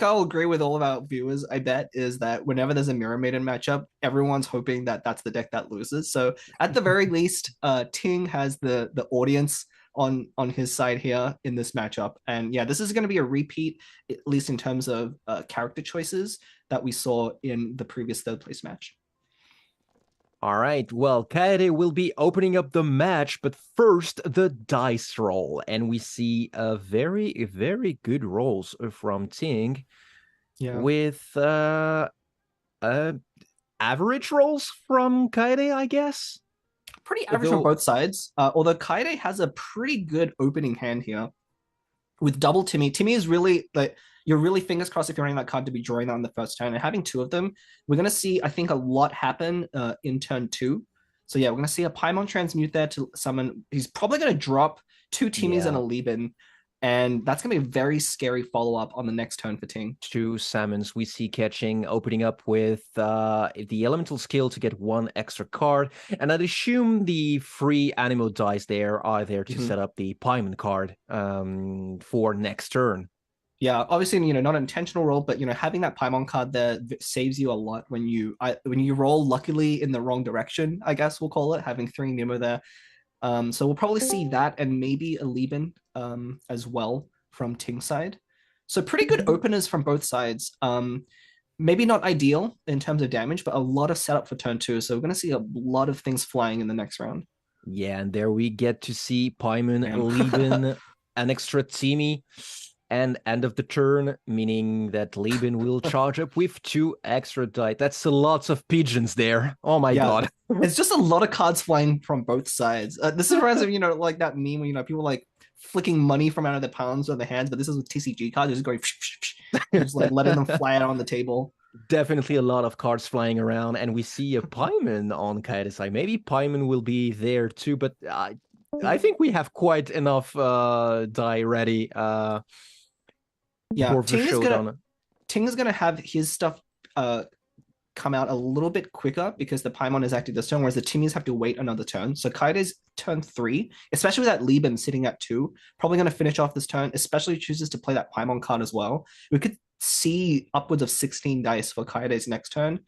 I'll agree with all of our viewers. I bet is that whenever there's a Mirror Maiden matchup, everyone's hoping that that's the deck that loses. So at the very least, Ting has the audience on his side here in this matchup. And yeah, this is going to be a repeat, at least in terms of character choices that we saw in the previous third place match. All right, well, Kaede will be opening up the match, but first the dice roll. And we see a very, very good rolls from Ting with average rolls from Kaede, I guess. Pretty average on both sides. Although Kaede has a pretty good opening hand here with double Timmy. Timmy is really like, you're really fingers crossed if you're running that card to be drawing that on the first turn. And having two of them, we're going to see, I think, a lot happen in turn 2. So yeah, we're going to see a Paimon transmute there to summon. He's probably going to drop 2 Timmys and a Lieben. And that's going to be a very scary follow-up on the next turn for Ting. 2 summons. We see Catching opening up with the elemental skill to get 1 extra card. And I'd assume the free animal dice there are there to set up the Paimon card for next turn. Yeah, obviously, not an intentional roll, but having that Paimon card there saves you a lot when you roll luckily in the wrong direction, I guess we'll call it, having 3 Nemo there. So we'll probably see that and maybe a Lieben as well from Ting's side. So pretty good openers from both sides. Maybe not ideal in terms of damage, but a lot of setup for turn 2. So we're going to see a lot of things flying in the next round. Yeah, and there we get to see Paimon, Lieben, an extra Timmy, and end of the turn, meaning that Lieben will charge up with 2 extra die. That's lots of pigeons there. Oh my god. It's just a lot of cards flying from both sides. This reminds me of, like that meme where, people like flicking money from out of their palms or their hands, but this is with TCG cards, just going, just like letting them fly out on the table. Definitely a lot of cards flying around, and we see a Paimon on Kaede's side. Maybe Paimon will be there too, but I think we have quite enough die ready. Yeah, Ting is gonna have his stuff come out a little bit quicker because the Paimon is active this turn, whereas the Timmys have to wait another turn. So Kaede's turn 3, especially with that Lieben sitting at 2, probably gonna finish off this turn, especially chooses to play that Paimon card as well. We could see upwards of 16 dice for Kaede's next turn,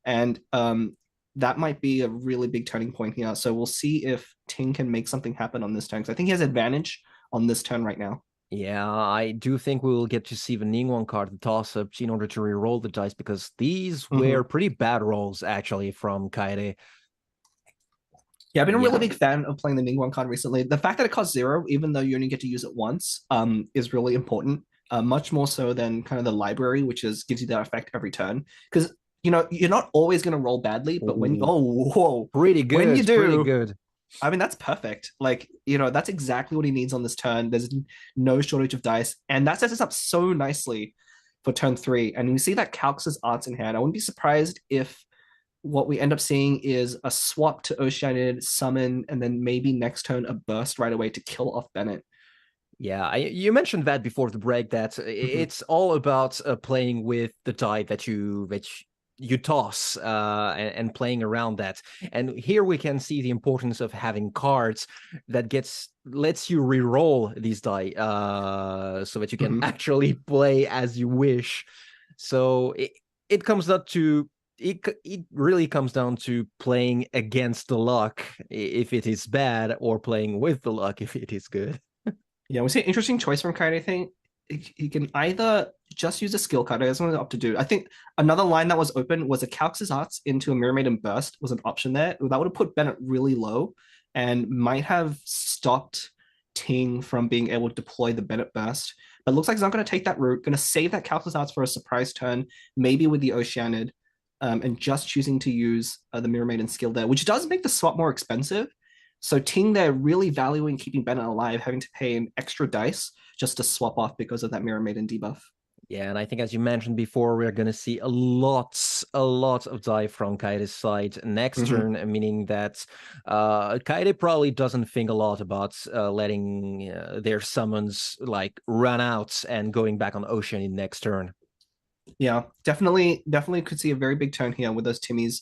and that might be a really big turning point here. So we'll see if Ting can make something happen on this turn, because I think he has advantage on this turn right now. Yeah, I do think we will get to see the Ningguang card, the toss-ups, in order to re-roll the dice, because these were pretty bad rolls, actually, from Kaede. Yeah, I've been a really big fan of playing the Ningguang card recently. The fact that it costs 0, even though you only get to use it once, is really important. Much more so than kind of the library, which gives you that effect every turn. Because, you're not always going to roll badly, but when... Pretty good. When you do... Pretty good. I mean, that's perfect. Like, that's exactly what he needs on this turn. There's no shortage of dice. And that sets us up so nicely for turn 3. And we see that Calx's Arts in hand. I wouldn't be surprised if what we end up seeing is a swap to Oceanid, summon, and then maybe next turn a burst right away to kill off Bennett. Yeah, you mentioned that before the break, that it's all about playing with the die that you toss and playing around that. And here we can see the importance of having cards that lets you re-roll these die so that you can actually play as you wish. So it comes down to it really comes down to playing against the luck if it is bad, or playing with the luck if it is good. Yeah, we see an interesting choice from Kaede. I think he can either just use a skill card. That's what up to do. I think another line that was open was a Calx's Arts into a Mirror Maiden Burst was an option there. That would have put Bennett really low and might have stopped Ting from being able to deploy the Bennett Burst. But it looks like he's not going to take that route. Going to save that Calx's Arts for a surprise turn, maybe with the Oceanid, and just choosing to use the Mirror Maiden skill there, which does make the swap more expensive. So Ting, they're really valuing keeping Bennett alive, having to pay an extra dice just to swap off because of that Mirror Maiden debuff. Yeah, and I think as you mentioned before, we're going to see a lot of die from Kaide's side next turn, meaning that Kaide probably doesn't think a lot about letting their summons like run out and going back on Ocean in next turn. Yeah, definitely could see a very big turn here with those Timmies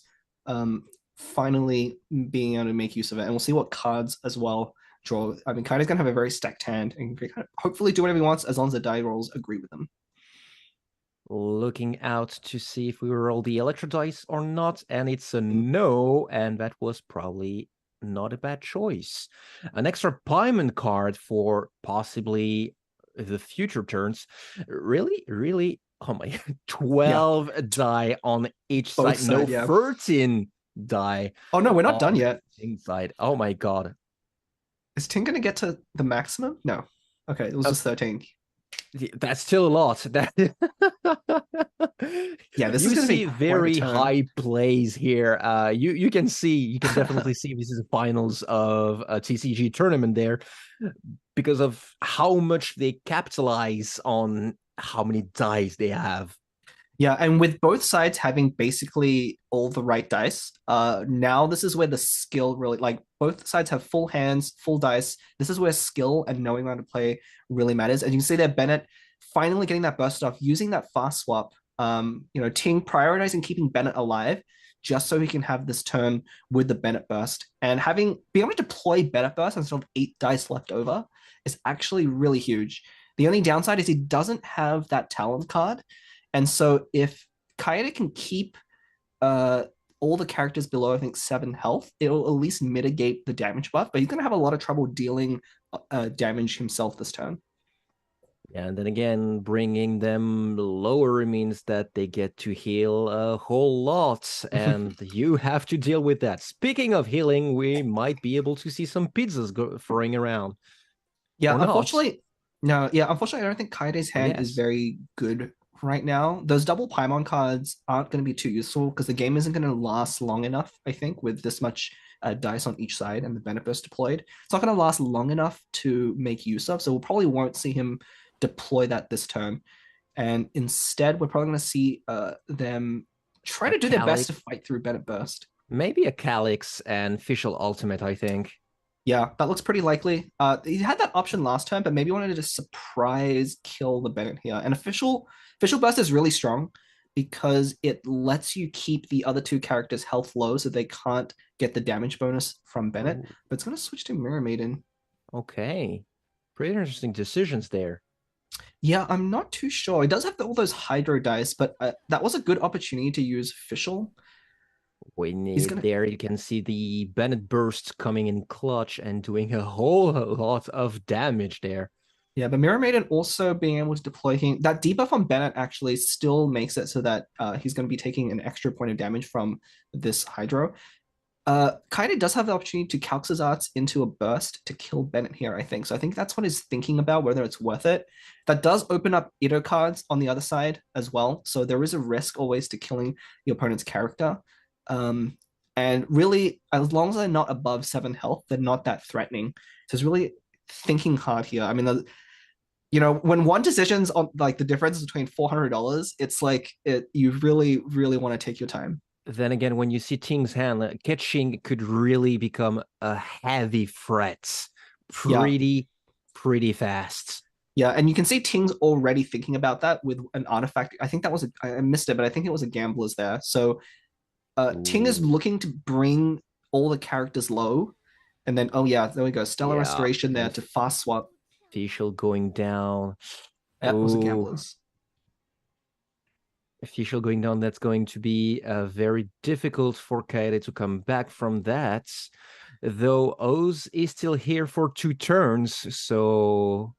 finally being able to make use of it. And we'll see what cards as well draw. I mean, Kaide's going to have a very stacked hand and hopefully do whatever he wants as long as the die rolls agree with him. Looking out to see if we roll the Electro dice or not, and it's a no, and that was probably not a bad choice. An extra Paimon card for possibly the future turns. Really, oh my, 12 die on each Both side. No, yeah. 13 die. Oh no, we're not done yet. Inside. Oh my god. Is Ting going to get to the maximum? No. Okay, it was just 13. That's still a lot. Yeah, this is going to be very high plays here. You can definitely see this is the finals of a TCG tournament there because of how much they capitalize on how many dice they have. Yeah, and with both sides having basically all the right dice, now this is where the skill really, like both sides have full hands, full dice. This is where skill and knowing how to play really matters. And you can see that Bennett finally getting that burst off, using that fast swap. Ting prioritizing keeping Bennett alive just so he can have this turn with the Bennett burst. And being able to deploy Bennett burst instead of 8 dice left over is actually really huge. The only downside is he doesn't have that talent card. And so if Kaede can keep all the characters below, I think, 7 health, it will at least mitigate the damage buff, but he's going to have a lot of trouble dealing damage himself this turn. Yeah, and then again, bringing them lower means that they get to heal a whole lot, and you have to deal with that. Speaking of healing, we might be able to see some pizzas throwing around. Yeah, unfortunately, I don't think Kaide's hand is very good right now. Those double Paimon cards aren't going to be too useful because the game isn't going to last long enough, I think, with this much dice on each side and the Bennett burst deployed. It's not going to last long enough to make use of, so we probably won't see him deploy that this turn. And instead, we're probably going to see them try to do their best to fight through Bennett burst. Maybe a Calyx and Fischl Ultimate, I think. Yeah, that looks pretty likely. He had that option last time, but maybe wanted to surprise kill the Bennett here. And Fischl burst is really strong because it lets you keep the other 2 characters' health low so they can't get the damage bonus from Bennett. Ooh. But it's going to switch to Mirror Maiden. Okay. Pretty interesting decisions there. Yeah, I'm not too sure. It does have all those Hydro dice, but that was a good opportunity to use Fischl. There you can see the Bennett burst coming in clutch and doing a whole lot of damage there. Yeah, but Mirror Maiden also being able to deploy him. That debuff on Bennett actually still makes it so that he's going to be taking an extra point of damage from this Hydro. Kaede does have the opportunity to Calx's Arts into a burst to kill Bennett here, I think. So I think that's what he's thinking about, whether it's worth it. That does open up Ito cards on the other side as well. So there is a risk always to killing your opponent's character. And really, as long as they're not above 7 health, they're not that threatening. So it's really thinking hard here. I mean, when one decision's on like the difference between $400, it's like you really want to take your time. Then again, when you see Ting's hand, catching could really become a heavy threat pretty fast. Yeah, and you can see Ting's already thinking about that with an artifact. I think that was I missed it, but I think it was a Gambler's there. So Ting is looking to bring all the characters low, and then there we go, Stellar Restoration there to fast swap. Fischl going down. That was a Gambler's. Fischl going down, that's going to be very difficult for Kaede to come back from that. Though Oz is still here for 2 turns, so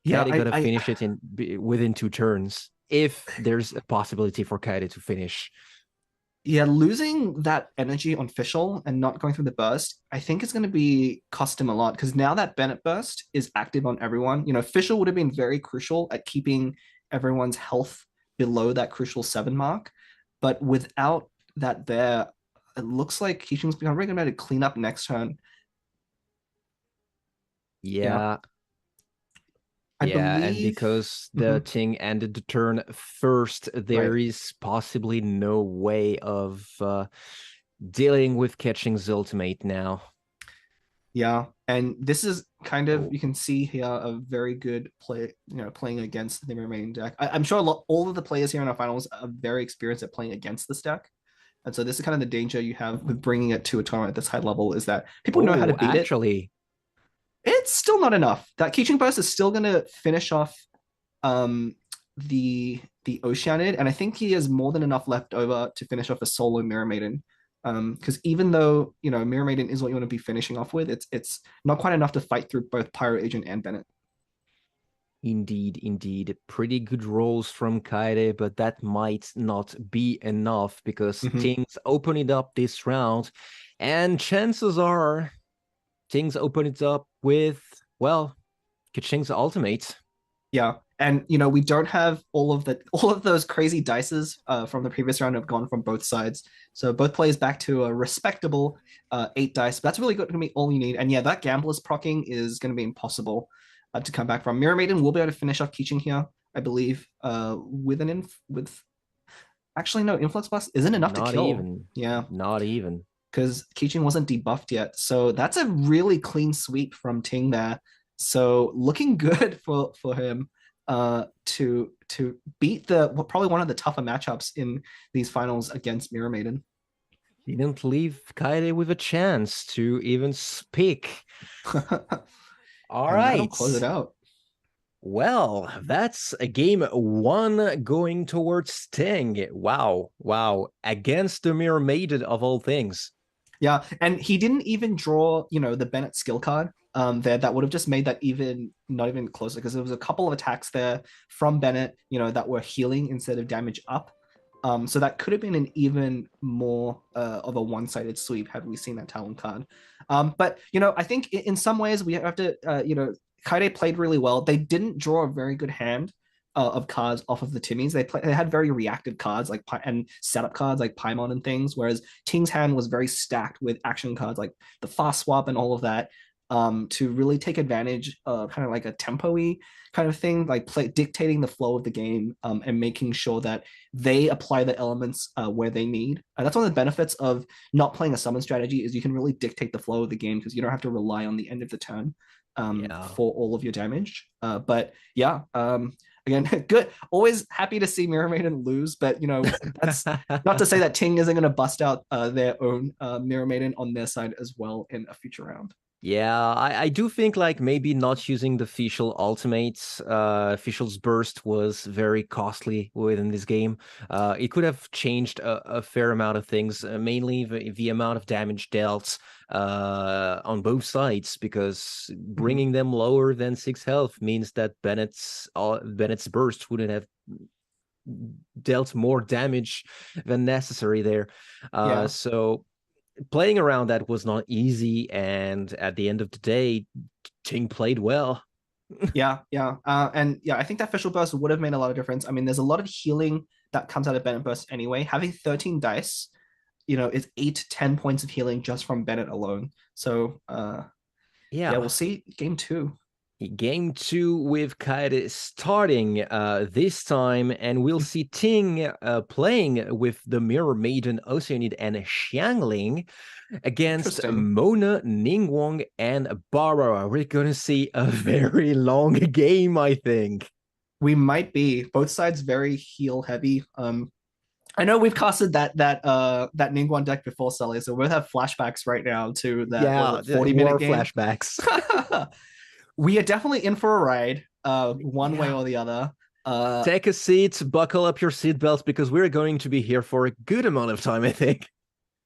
Kaede gotta finish it within 2 turns if there's a possibility for Kaede to finish. Yeah, losing that energy on Fischl and not going through the burst, I think it's going to be cost him a lot because now that Bennett burst is active on everyone. Fischl would have been very crucial at keeping everyone's health below that crucial 7 mark, but without that there, it looks like Keating's become really good to clean up next turn. Yeah, I yeah, and believe. because the Mhm, Ting ended the turn first, right. there is possibly no way of dealing with catching's ultimate now. Yeah, and this is kind of, Oh, you can see here a very good play, playing against the remaining deck. I'm sure all of the players here in our finals are very experienced at playing against this deck. And so this is kind of the danger you have with bringing it to a tournament at this high level, is that people know how to oh, beat it. actually, It's still not enough. That Keaching Burst is still going to finish off um, the Oceanid, and I think he has more than enough left over to finish off a solo Mirror Maiden. Because even though Mirror Maiden is what you want to be finishing off with, it's not quite enough to fight through both Pyro Agent and Bennett. indeed, indeed, pretty good rolls from Kaede, but that might not be enough because Mm-hmm. things open it up this round, and chances are things open it up with, well, Kaching's ultimate. Yeah, and we don't have all of those crazy dices from the previous round have gone from both sides. So both players back to a respectable 8 dice. That's really going to be all you need. And yeah, that Gambler's procking is going to be impossible to come back from. Mirror Maiden will be able to finish off Keaching here, I believe, with actually no, Influx Blast isn't enough to Not kill. even. Yeah, Not even. because Keaching wasn't debuffed yet. So that's a really clean sweep from Ting there. So looking good for him to beat probably one of the tougher matchups in these finals against Mirror Maiden. Didn't leave Kaede with a chance to even speak. All And that'll right. close it out. Well, that's a game one going towards Sting. Wow. Wow. Against the Mirror Maiden of all things. Yeah, and he didn't even draw, the Bennett skill card there. That would have just made that even not even closer, because there was a couple of attacks there from Bennett, that were healing instead of damage up. So that could have been an even more of a one-sided sweep had we seen that Talon card. But I think in some ways we have to, Kaide played really well. They didn't draw a very good hand of cards off of the Timmies. They had very reactive cards and setup cards like Paimon and things, whereas Ting's hand was very stacked with action cards like the fast swap and all of that, to really take advantage of kind of like a tempo-y kind of thing, like dictating the flow of the game, and making sure that they apply the elements where they need. And that's one of the benefits of not playing a summon strategy, is you can really dictate the flow of the game because you don't have to rely on the end of the turn Yeah. for all of your damage. But yeah, again, good. Always happy to see Mirror Maiden lose, but that's not to say that Ting isn't going to bust out their own Mirror Maiden on their side as well in a future round. Yeah, I do think like maybe not using the official ultimates, official's burst was very costly within this game. It could have changed a fair amount of things, mainly the amount of damage dealt on both sides, because bringing them lower than 6 health means that Bennett's burst wouldn't have dealt more damage than necessary there. Yeah. So playing around that was not easy, and at the end of the day, Ting played well. Yeah, and yeah, I think that official burst would have made a lot of difference. I mean, there's a lot of healing that comes out of Bennett burst anyway. Having 13 dice, is 8 to 10 points of healing just from Bennett alone. So yeah, Yeah. we'll see game 2. Game 2 with Kaede starting this time, and we'll see Ting playing with the Mirror Maiden, Oceanid, and Xiangling against Interesting. Mona, Ningguang, and Barbara. We're gonna see a very long game, I think. We might be both sides very heal heavy. I know we've casted that Ningguang deck before, Sully, so we'll have flashbacks right now to that, Yeah, was it 40 war minute game. flashbacks. We are definitely in for a ride, one way Yeah. or the other. Take a seat, buckle up your seatbelts, because we're going to be here for a good amount of time, I think.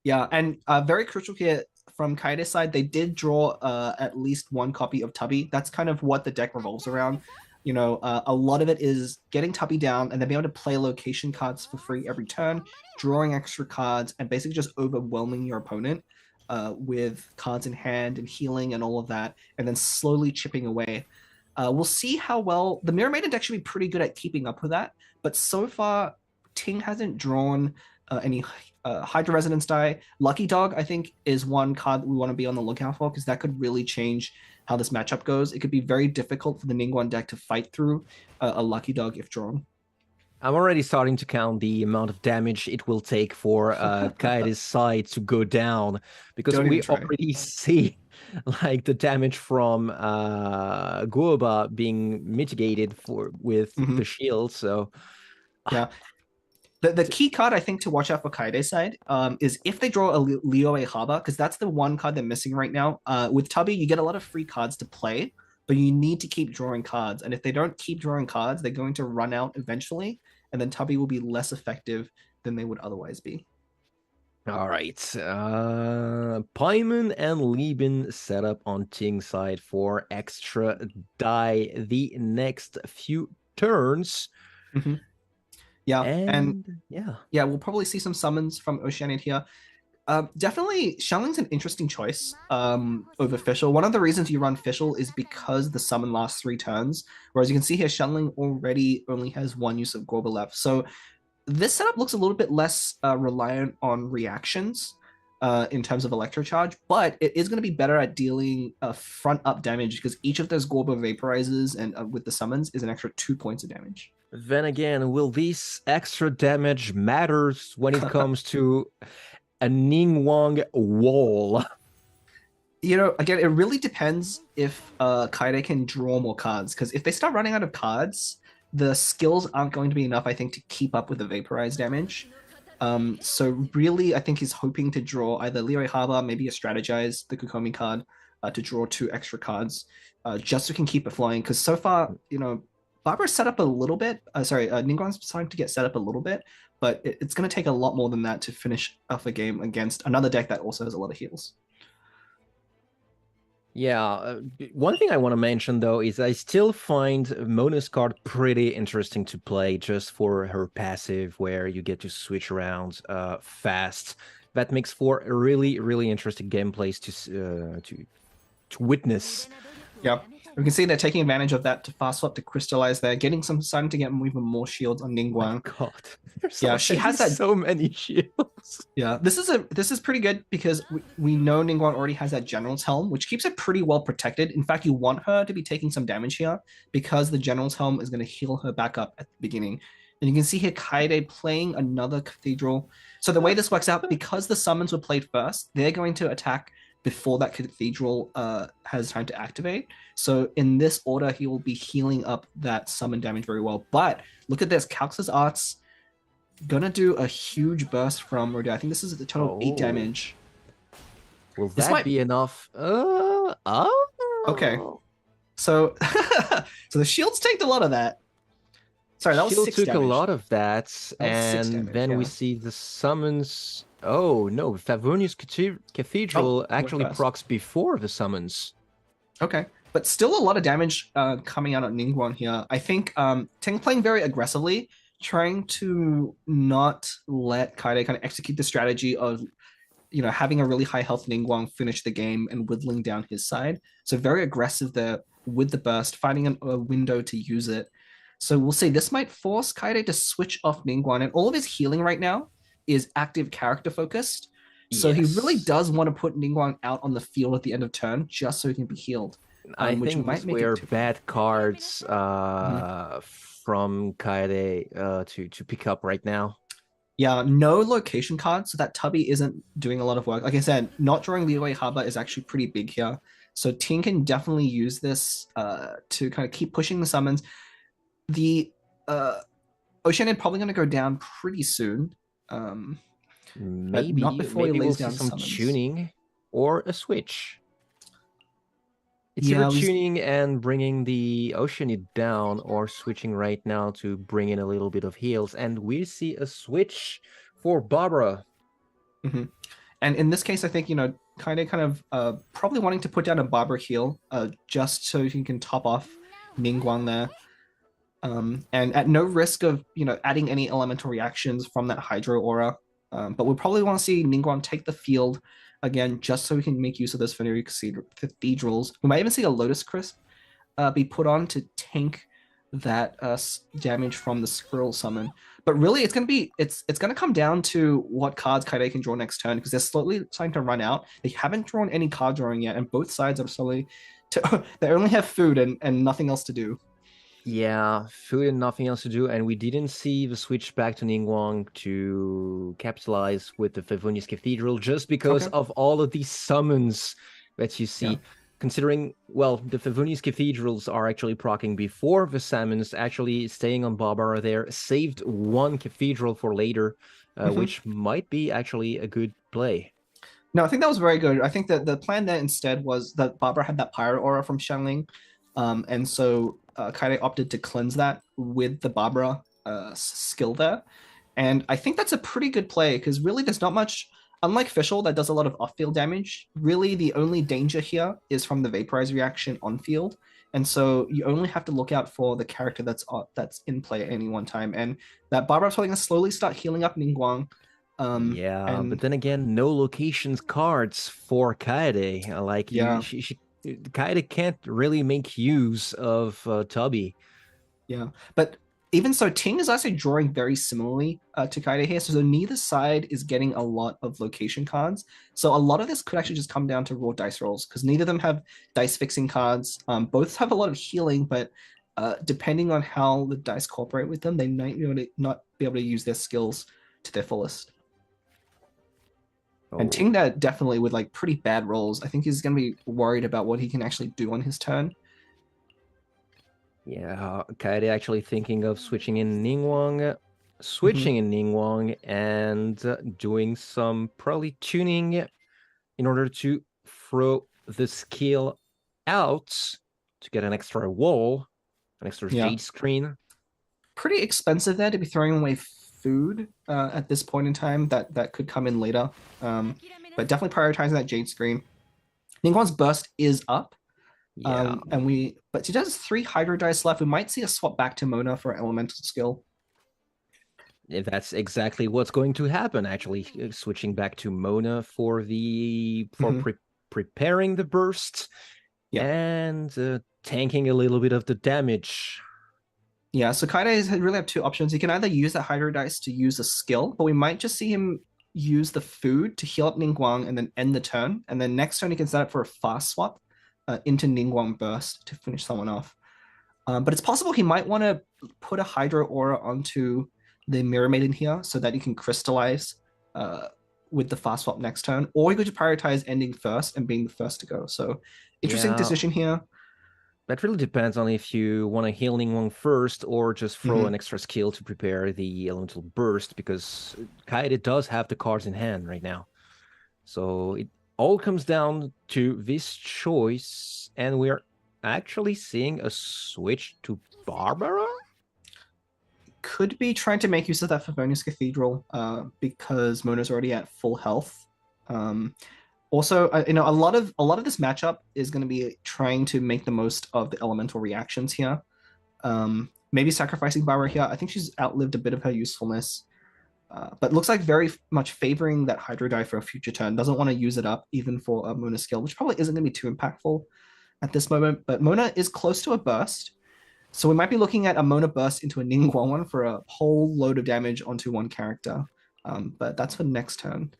Yeah, and very crucial here from Kaida's side, they did draw at least one copy of Tubby. That's kind of what the deck revolves around. A lot of it is getting Tubby down and then being able to play location cards for free every turn, drawing extra cards, and basically just overwhelming your opponent with cards in hand and healing and all of that, and then slowly chipping away. We'll see how well the Mirror Maiden deck should be pretty good at keeping up with that. But so far, Ting hasn't drawn any Hydra Resonance die. Lucky Dog, I think, is one card that we want to be on the lookout for because that could really change how this matchup goes. It could be very difficult for the Ningguang deck to fight through a Lucky Dog if drawn. I'm already starting to count the amount of damage it will take for Kaede's side to go down, because Don't we even try. already see like the damage from Guoba being mitigated with the shield. So yeah. The key card I think to watch out for Kaide's side is if they draw a Leo Haba, because that's the one card they're missing right now. With Tubby, you get a lot of free cards to play, but you need to keep drawing cards. And if they don't keep drawing cards, they're going to run out eventually, and then Tubby will be less effective than they would otherwise be. all right, Paimon and Lieben set up on Ting side for extra die the next few turns. Yeah, and yeah, we'll probably see some summons from Oceanic here. Definitely, Shenling's an interesting choice over Fischl. One of the reasons you run Fischl is because the summon lasts 3 turns, whereas you can see here Shenling already only has 1 use of Gorba left. So this setup looks a little bit less reliant on reactions in terms of Electro Charge, but it is going to be better at dealing front-up damage because each of those Gorba vaporizes and with the summons is an extra 2 points of damage. Then again, will this extra damage matters when it comes to a Ningguang wall? You know, again, it really depends if Kaede can draw more cards, because if they start running out of cards, the skills aren't going to be enough, I think, to keep up with the vaporize damage. So really, I think he's hoping to draw either Leroy Haba, maybe a Strategize, the Kukomi card, to draw 2 extra cards, just so he can keep it flowing. Because so far, you know, Barbara's set up a little bit. Ningguang's starting to get set up a little bit, but it's going to take a lot more than that to finish off a game against another deck that also has a lot of heals. Yeah, one thing I want to mention, though, is I still find Mona's card pretty interesting to play just for her passive, where you get to switch around fast. That makes for a really, really interesting gameplays to witness. Yeah, we can see they're taking advantage of that to fast swap to Crystallize there, getting starting to get even more shields on Ningguang. Oh God, yeah, she has so many shields. Yeah, this is pretty good because we know Ningguang already has that General's Helm, which keeps it pretty well protected. In fact, you want her to be taking some damage here because the General's Helm is going to heal her back up at the beginning. And you can see here Kaede playing another Cathedral. So the way this works out, because the summons were played first, they're going to attack before that Cathedral has time to activate. So in this order, he will be healing up that summon damage very well. But look at this, Calx's Arts gonna do a huge burst from Rodeo. I think this is a total of 8 damage. Will that be enough? Okay. So so the shields tanked a lot of that. Sorry, that was 6 took damage. a lot of that, and damage, then we see the summons. Oh no, Favonius Cathedral actually procs before the summons. Okay, but still a lot of damage coming out at Ningguang here. I think Ting playing very aggressively, trying to not let Kaede kind of execute the strategy of, you know, having a really high health Ningguang finish the game and whittling down his side. So very aggressive there with the burst, finding a window to use it. So we'll see. This might force Kaede to switch off Ningguang, and all of his healing right now is active character focused. So he really does want to put Ningguang out on the field at the end of turn just so he can be healed. I think these were bad cards from Kaede to pick up right now. Yeah, no location cards, so that Tubby isn't doing a lot of work. Like I said, not drawing Leeway Haba is actually pretty big here. So Ting can definitely use this to kind of keep pushing the summons. The Oceanic probably going to go down pretty soon. Maybe not before he we'll lays see down some summons. tuning or a switch. It's Yeah, either tuning and bringing the Oceanid down, or switching right now to bring in a little bit of heals. And we see a switch for Barbara. Mm-hmm. And in this case, I think, you know, kind of probably wanting to put down a Barbara heal just so he can top off Ningguang there. And at no risk of, you know, adding any elemental reactions from that Hydro Aura. But we'll probably want to see Ningguang take the field again, just so we can make use of those Venereal Cathedrals. We might even see a Lotus Crisp be put on to tank that damage from the Squirrel summon. But really, it's gonna come down to what cards Kaide can draw next turn because they're slowly starting to run out. They haven't drawn any card drawing yet, and both sides are slowly they only have food and nothing else to do. Yeah, food and nothing else to do, and we didn't see the switch back to Ningguang to capitalize with the Favonius Cathedral just because Okay. of all of these summons that you see. Yeah. Considering, well, the Favonius Cathedrals are actually proccing before the summons, actually staying on Barbara there, saved one cathedral for later, which might be actually a good play. No, I think that was very good. I think that the plan there instead was that Barbara had that Pirate Aura from Shenling, and so Kaide opted to cleanse that with the Barbara skill there. And I think that's a pretty good play because really there's not much, unlike Fischl that does a lot of off-field damage, really the only danger here is from the Vaporize reaction on-field. And so you only have to look out for the character that's in play at any one time. And that Barbara's probably going to slowly start healing up Ningguang. Yeah, but then again, no locations cards for Kaede. Like, Yeah. Kaede can't really make use of Tubby. Yeah, but even so, Ting is actually drawing very similarly to Kaide here. So neither side is getting a lot of location cards. So a lot of this could actually just come down to raw dice rolls because neither of them have dice fixing cards. Both have a lot of healing, but depending on how the dice cooperate with them, they might not be able to use their skills to their fullest. And Ting definitely with like pretty bad rolls. I think he's going to be worried about what he can actually do on his turn. Yeah, Kaede actually thinking of switching in Ningguang, and doing some probably tuning in order to throw the skill out to get an extra wall, an extra jade screen. Pretty expensive there to be throwing away food at this point in time. That could come in later, but definitely prioritizing that jade screen. Ningguang's burst is up. Yeah. But she does 3 Hydro dice left. We might see a swap back to Mona for elemental skill. That's exactly what's going to happen, actually. Switching back to Mona for preparing the burst and tanking a little bit of the damage. Yeah, so Kaide really have 2 options. He can either use that Hydro dice to use a skill, but we might just see him use the food to heal up Ningguang and then end the turn. And then next turn he can set up for a fast swap into Ningguang burst to finish someone off. But it's possible he might want to put a Hydro Aura onto the Mirror Maiden here so that he can crystallize with the fast swap next turn, or he could just prioritize ending first and being the first to go. So interesting decision here. That really depends on if you want to heal Ningguang first or just throw an extra skill to prepare the elemental burst, because Kaede does have the cards in hand right now. So it all comes down to this choice, and we're actually seeing a switch to Barbara? Could be trying to make use of that Favonius Cathedral because Mona's already at full health. Also, a lot of this matchup is going to be trying to make the most of the elemental reactions here. Maybe sacrificing Barbara here. I think she's outlived a bit of her usefulness. But looks like very much favoring that Hydro die for a future turn. Doesn't want to use it up even for a Mona skill, which probably isn't going to be too impactful at this moment. But Mona is close to a burst. So we might be looking at a Mona burst into a Ningguang one for a whole load of damage onto one character. But that's for next turn.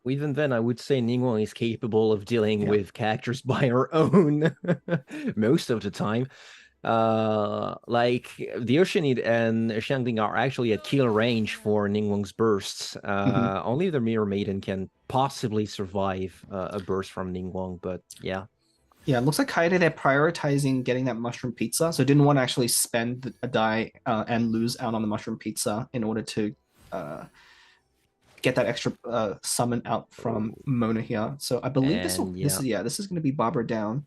Even then, I would say Ningguang is capable of dealing with characters by her own most of the time. Like the Oceanid and Xiangling are actually at kill range for Ningguang's bursts. Only the Mirror Maiden can possibly survive a burst from Ningguang, but yeah. Yeah, it looks like Kaede, they're prioritizing getting that mushroom pizza, so didn't want to actually spend a die and lose out on the mushroom pizza in order to get that extra summon out from Mona here. So I believe this is going to be Barbara down.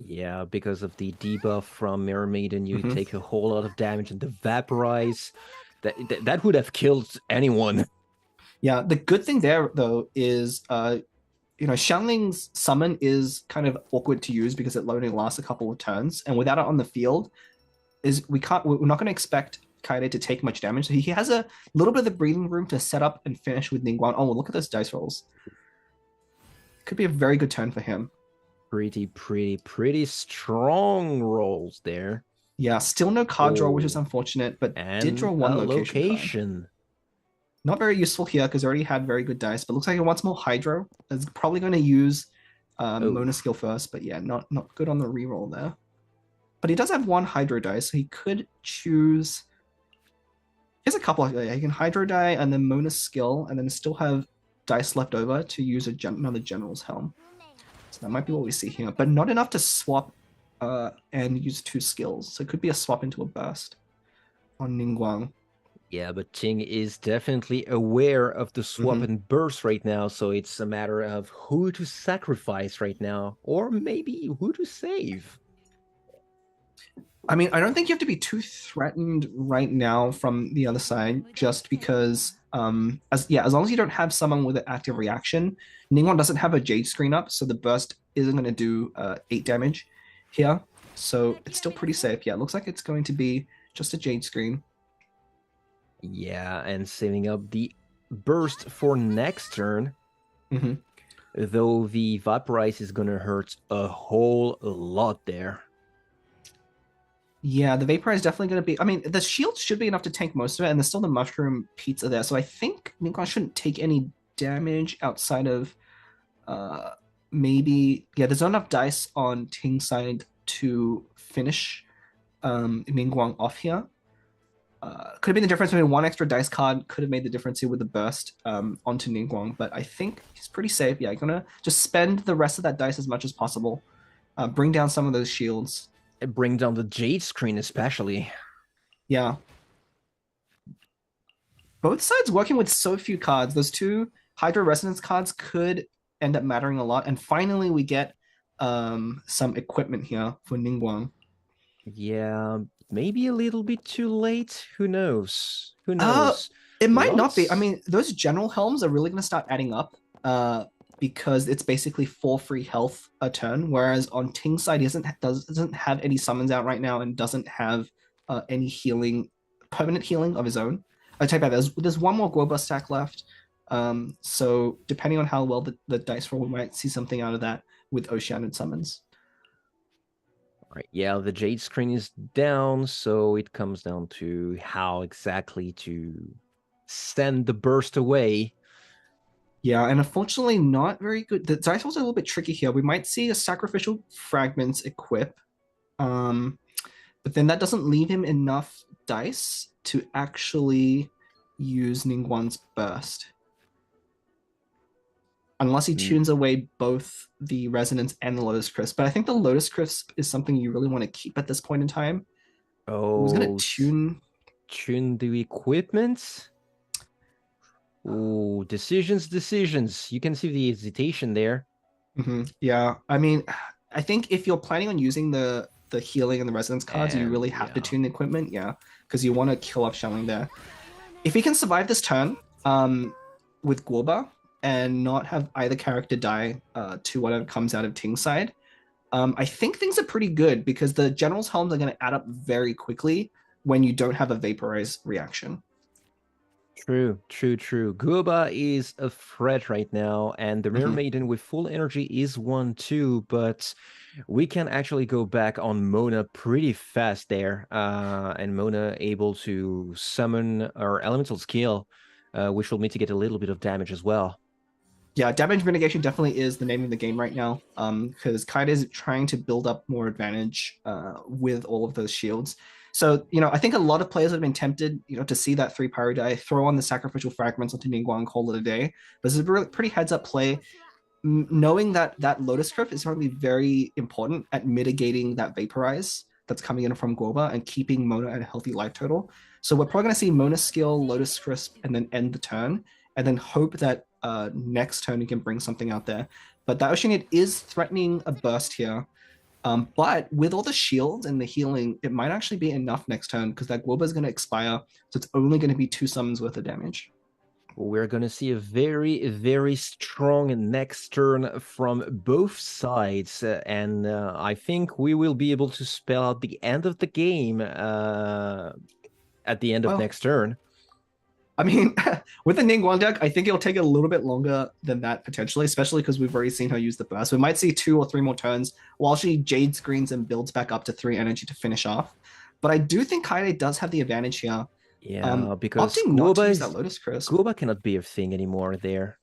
Yeah, because of the debuff from Mirror Maiden, you take a whole lot of damage, and the Vaporize, that would have killed anyone. Yeah, the good thing there though is Xiangling's summon is kind of awkward to use because it only lasts a couple of turns, and without it on the field, we're not going to expect Kaede to take much damage. So he has a little bit of the breathing room to set up and finish with Ningguang. Oh, look at those dice rolls. Could be a very good turn for him. Pretty strong rolls there. Yeah, still no card draw, which is Oh, unfortunate, but did draw and one a location card. location. Not very useful here because already had very good dice, but looks like it wants more Hydro. It's probably going to use Oh, Mona skill first, but yeah, not good on the reroll there. But he does have one Hydro die, so he could choose. He has a couple. Yeah, he can Hydro die and then Mona skill, and then still have dice left over to use another General's Helm. So that might be what we see here, but not enough to swap and use 2 skills. So it could be a swap into a burst on Ningguang. yeah, but Ting is definitely aware of the swap Mhm. and burst right now, so it's a matter of who to sacrifice right now, or maybe who to save. I mean, I don't think you have to be too threatened right now from the other side, just because, as long as you don't have someone with an active reaction, Ningguang doesn't have a Jade screen up, so the burst isn't going to do 8 damage here. So it's still pretty safe. Yeah, it looks like it's going to be just a Jade screen. Yeah, and saving up the burst for next turn. Mhm. Though the Vaporize is gonna hurt a whole lot there. Yeah, the Vapor is definitely going to be. I mean, the shield should be enough to tank most of it, and there's still the Mushroom Pizza there. So I think Ningguang shouldn't take any damage outside of maybe. Yeah, there's not enough dice on Ting side to finish Ningguang off here. Could have been the difference between one extra dice card, could have made the difference here with the burst onto Ningguang, but I think he's pretty safe. Yeah, gonna just spend the rest of that dice as much as possible. Bring down some of those shields. Bring down the Jade screen, especially. Yeah. Both sides working with so few cards. Those 2 Hydro Resonance cards could end up mattering a lot. And finally, we get some equipment here for Ningguang. Yeah, maybe a little bit too late. Who knows? Who Uh, knows? It might not be. I Lots- mean, those General Helms are really going to start adding up because it's basically 4 free health a turn. Whereas on Ting's side, he doesn't have any summons out right now and doesn't have any healing, permanent healing of his own. I take that. There's one more Global stack left. So depending on how well the dice roll, we might see something out of that with Oceanic summons. Right, yeah, the Jade screen is down, so it comes down to how exactly to send the burst away. Yeah, and unfortunately not very good. The dice rolls are a little bit tricky here. We might see a Sacrificial Fragments equip. But then that doesn't leave him enough dice to actually use Ningguang's burst. Unless he tunes away both the Resonance and the Lotus Crisp. But I think the Lotus Crisp is something you really want to keep at this point in time. Oh, Who's going to tune the equipment? Oh, decisions. You can see the hesitation there. Yeah, I mean, I think if you're planning on using the healing and the resonance cards, you really have to tune the equipment, yeah, because you want to kill off Shelling there. If he can survive this turn with Guoba and not have either character die to whatever comes out of Ting's side, I think things are pretty good because the General's Helms are going to add up very quickly when you don't have a Vaporize reaction. True. Guoba is a threat right now, and the Mirror Maiden with full energy is one too, but we can actually go back on Mona pretty fast there, and Mona able to summon our elemental skill, which will mitigate a little bit of damage as well. Yeah, damage mitigation definitely is the name of the game right now, because Kaide is trying to build up more advantage with all of those shields. So, I think a lot of players have been tempted, to see that 3 Pyro die, throw on the Sacrificial Fragments onto Ningguang, call it a day. But this is a really pretty heads-up play, knowing that Lotus Crypt is going to be very important at mitigating that Vaporize that's coming in from Guoba and keeping Mona at a healthy life total. So we're probably going to see Mona skill, Lotus Crisp, and then end the turn, and then hope that next turn you can bring something out there. But that Oceanid is threatening a burst here. But with all the shields and the healing, it might actually be enough next turn because that Guoba is going to expire, so it's only going to be 2 summons worth of damage. We're going to see a very, very strong next turn from both sides, and I think we will be able to spell out the end of the game at the end of next turn. I mean, with the Ningguang deck, I think it'll take a little bit longer than that potentially, especially because we've already seen her use the burst. We might see 2 or 3 more turns while she Jade screens and builds back up to 3 energy to finish off. But I do think Kaede does have the advantage here. Yeah, because Opting not to use that Lotus Crisp. Guoba cannot be a thing anymore there.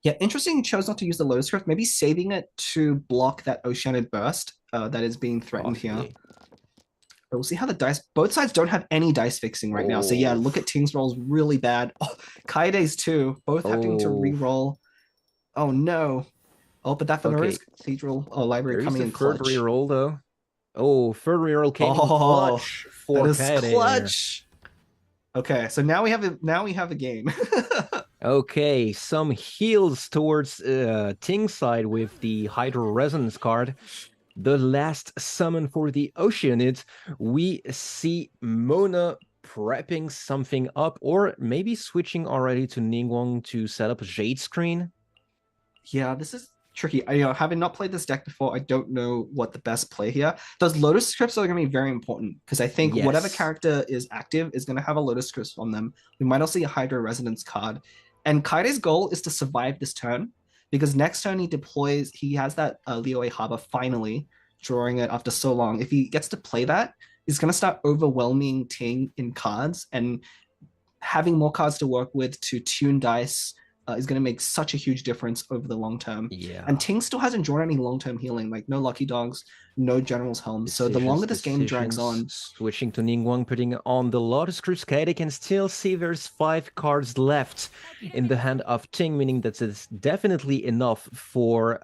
Yeah, interesting. He chose not to use the Lotus Crisp, maybe saving it to block that Oceanid Burst that is being threatened here. Possibly. But we'll see how the dice. Both sides don't have any dice fixing right now. So yeah, Oh. look at Ting's rolls really bad. Oh, Kaede's too. Both having to Oh. re-roll. Oh no. Oh, but that Okay. is Cathedral Library There is coming the in third clutch. reroll though. Oh, third reroll came in Oh, clutch for That is Kaede there. clutch. Okay, so now we have a game. Okay, some heals towards Ting's side with the Hydro Resonance card. The last summon for the Oceanid, we see Mona prepping something up, or maybe switching already to Ningguang to set up a Jade screen. Yeah, this is tricky. Having not played this deck before, I don't know what the best play here. Those Lotus Scripts are going to be very important because I think whatever Yes. character is active is going to have a Lotus Script on them. We might also see a Hydro Resonance card. And Kaide's goal is to survive this turn because next turn he has that Liyue Harbor finally, drawing it after so long. If he gets to play that, he's going to start overwhelming Ting in cards, and having more cards to work with to tune dice is going to make such a huge difference over the long term. Yeah. And Ting still hasn't drawn any long-term healing, like no Lucky Dogs, no General's Helm. So the longer this game drags on... Switching to Ningguang, putting on the Lotus Crisp, Kaede can still see there's 5 cards left in the hand of Ting, meaning that it's definitely enough for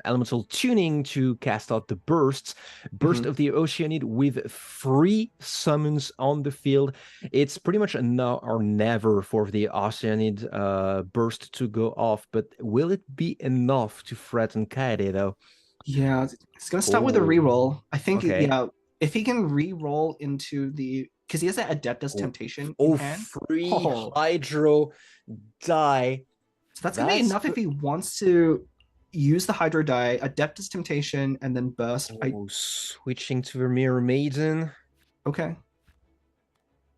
Elemental Tuning to cast out the Burst of the Oceanid with 3 summons on the field. It's pretty much a now or never for the Oceanid Burst to go off, but will it be enough to threaten Kaede though? Yeah, it's going to start with a reroll. I think, Okay. yeah, if he can re-roll into the... Because he has that Adeptus Temptation in hand. Free Oh. Hydro die. So that's going to be enough if he wants to use the Hydro die, Adeptus Temptation, and then Burst. Switching to Vermeer Maiden. Okay.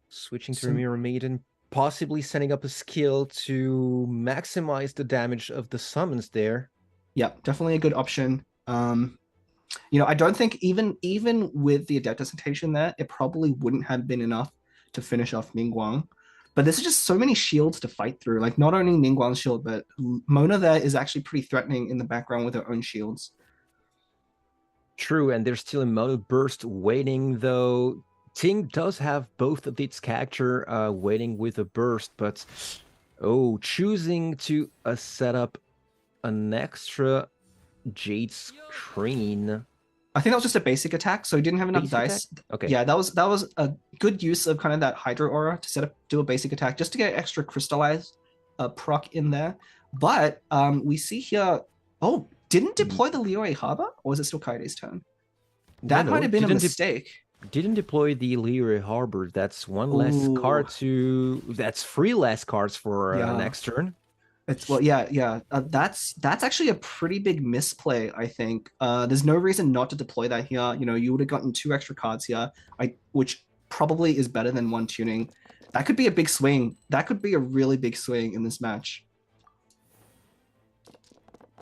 Switching to So- Vermeer Maiden. Possibly setting up a skill to maximize the damage of the summons there. Yeah, definitely a good option. I don't think even with the Adeptus Temptation there, it probably wouldn't have been enough to finish off Ningguang. But there's just so many shields to fight through. Like not only Ningguang's shield, but Mona there is actually pretty threatening in the background with her own shields. True, and there's still a Mono Burst waiting though. Ting does have both of its character waiting with a burst, but choosing to set up an extra Jade screen. I think that was just a basic attack, so he didn't have enough Basic dice. Okay. Yeah, that was a good use of kind of that Hydro Aura to do a basic attack, just to get extra crystallized proc in there. But we see here, didn't deploy the Liyue Harbor, or was it still Kaide's turn? That might have been a mistake. Didn't deploy the Liyue Harbor. That's one less card that's 3 less cards for next turn. That's that's actually a pretty big misplay, I think. There's no reason not to deploy that here. You would have gotten 2 extra cards here, which probably is better than 1 tuning. That could be a big swing. That could be a really big swing in this match.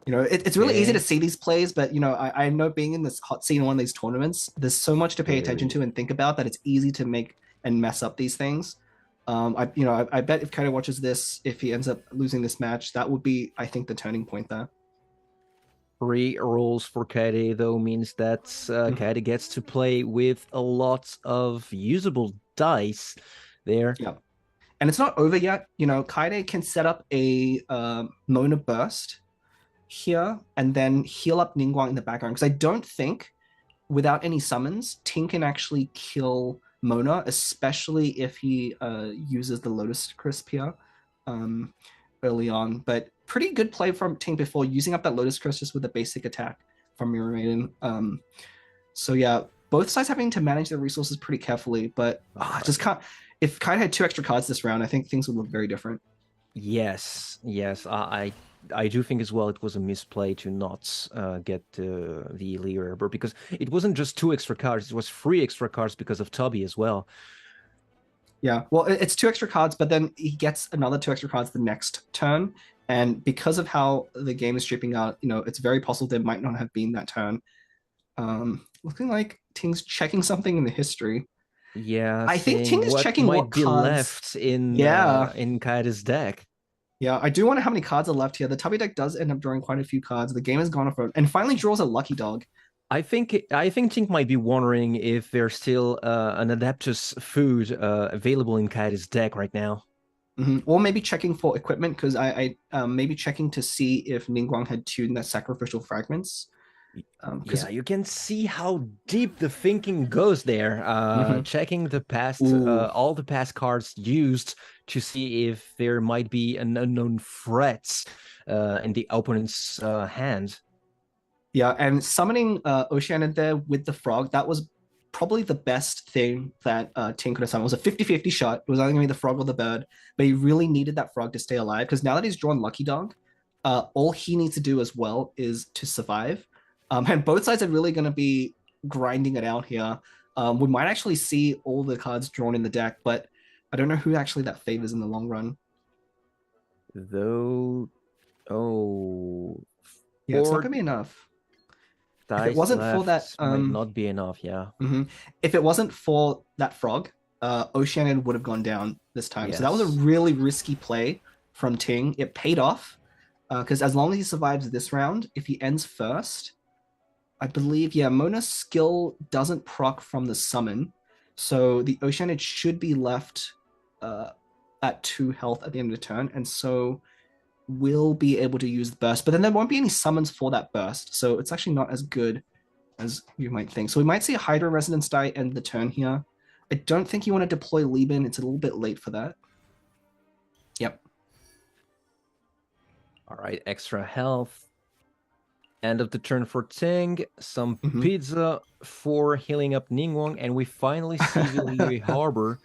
It's really easy to see these plays, but I know being in this hot seat in one of these tournaments, there's so much to pay attention to and think about that it's easy to make and mess up these things. I bet if Kaede watches this, if he ends up losing this match, that would be, I think, the turning point there. 3 rolls for Kaede though means that Kaede gets to play with a lot of usable dice there. Yeah, and it's not over yet. Kaede can set up a Mona Burst here and then heal up Ningguang in the background, because I don't think without any summons Ting can actually kill Mona, especially if he uses the Lotus Crisp here early on. But pretty good play from Ting before, using up that Lotus Crisp just with a basic attack from Mirror Maiden. So yeah, both sides having to manage their resources pretty carefully, but I just can't. If Kaede had 2 extra cards this round, I think things would look very different. Yes, I do think as well it was a misplay to not get the Liyue Harbor, because it wasn't just 2 extra cards, it was 3 extra cards because of Tubby as well. Yeah, well, it's 2 extra cards, but then he gets another 2 extra cards the next turn, and because of how the game is shaping out, it's very possible there might not have been that turn. Looking like Ting's checking something in the history. Yeah, I think seeing Ting is what checking might what be cards. left Yeah, in Kaida's deck. yeah. I do wonder how many cards are left here. The Tubby deck does end up drawing quite a few cards. The game has gone off road and finally draws a Lucky Dog. I think Tink might be wondering if there's still an Adeptus food available in Kaida's deck right now. Or maybe checking for equipment because I maybe checking to see if Ningguang had tuned that sacrificial fragments. Yeah, you can see how deep the thinking goes there. Mhm. Checking the past, Ooh. all the past cards used to see if there might be an unknown threat in the opponent's hand. Yeah, and summoning Oceania there with the frog, that was probably the best thing that Ting could have summoned. It was a 50-50 shot. It was either going to be the frog or the bird, but he really needed that frog to stay alive because now that he's drawn Lucky Dog, all he needs to do as well is to survive. And both sides are really going to be grinding it out here. We might actually see all the cards drawn in the deck, but I don't know who actually that favors in the long run. Though, oh, Yeah, it's not four going to be enough. If it dice wasn't for that, left might not be enough, yeah. If it wasn't for that frog, Oceania would have gone down this time. So that was a Yes. really risky play from Ting. It paid off because as long as he survives this round, if he ends first, I believe, yeah, Mona's skill doesn't proc from the summon. So the Oceanid should be left at 2 health at the end of the turn. And so will be able to use the burst. But then there won't be any summons for that burst. So it's actually not as good as you might think. So we might see a Hydra Resonance die end the turn here. I don't think you want to deploy Lieben. It's a little bit late for that. Yep. All right, extra health. End of the turn for Ting. Some Mhm. pizza for healing up Ningguang, and we finally see Liyue Harbor.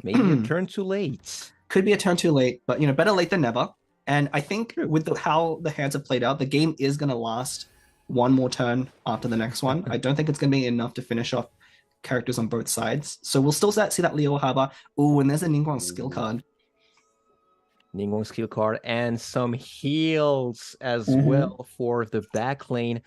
Maybe a turn too late. Could be a turn too late, but better late than never. And I think with how the hands have played out, the game is going to last one more turn after the next one. I don't think it's going to be enough to finish off characters on both sides. So we'll still see that Liyue Harbor. Oh, and there's a Ningguang skill card. Ningguang skill card and some heals as Mhm. well for the back lane.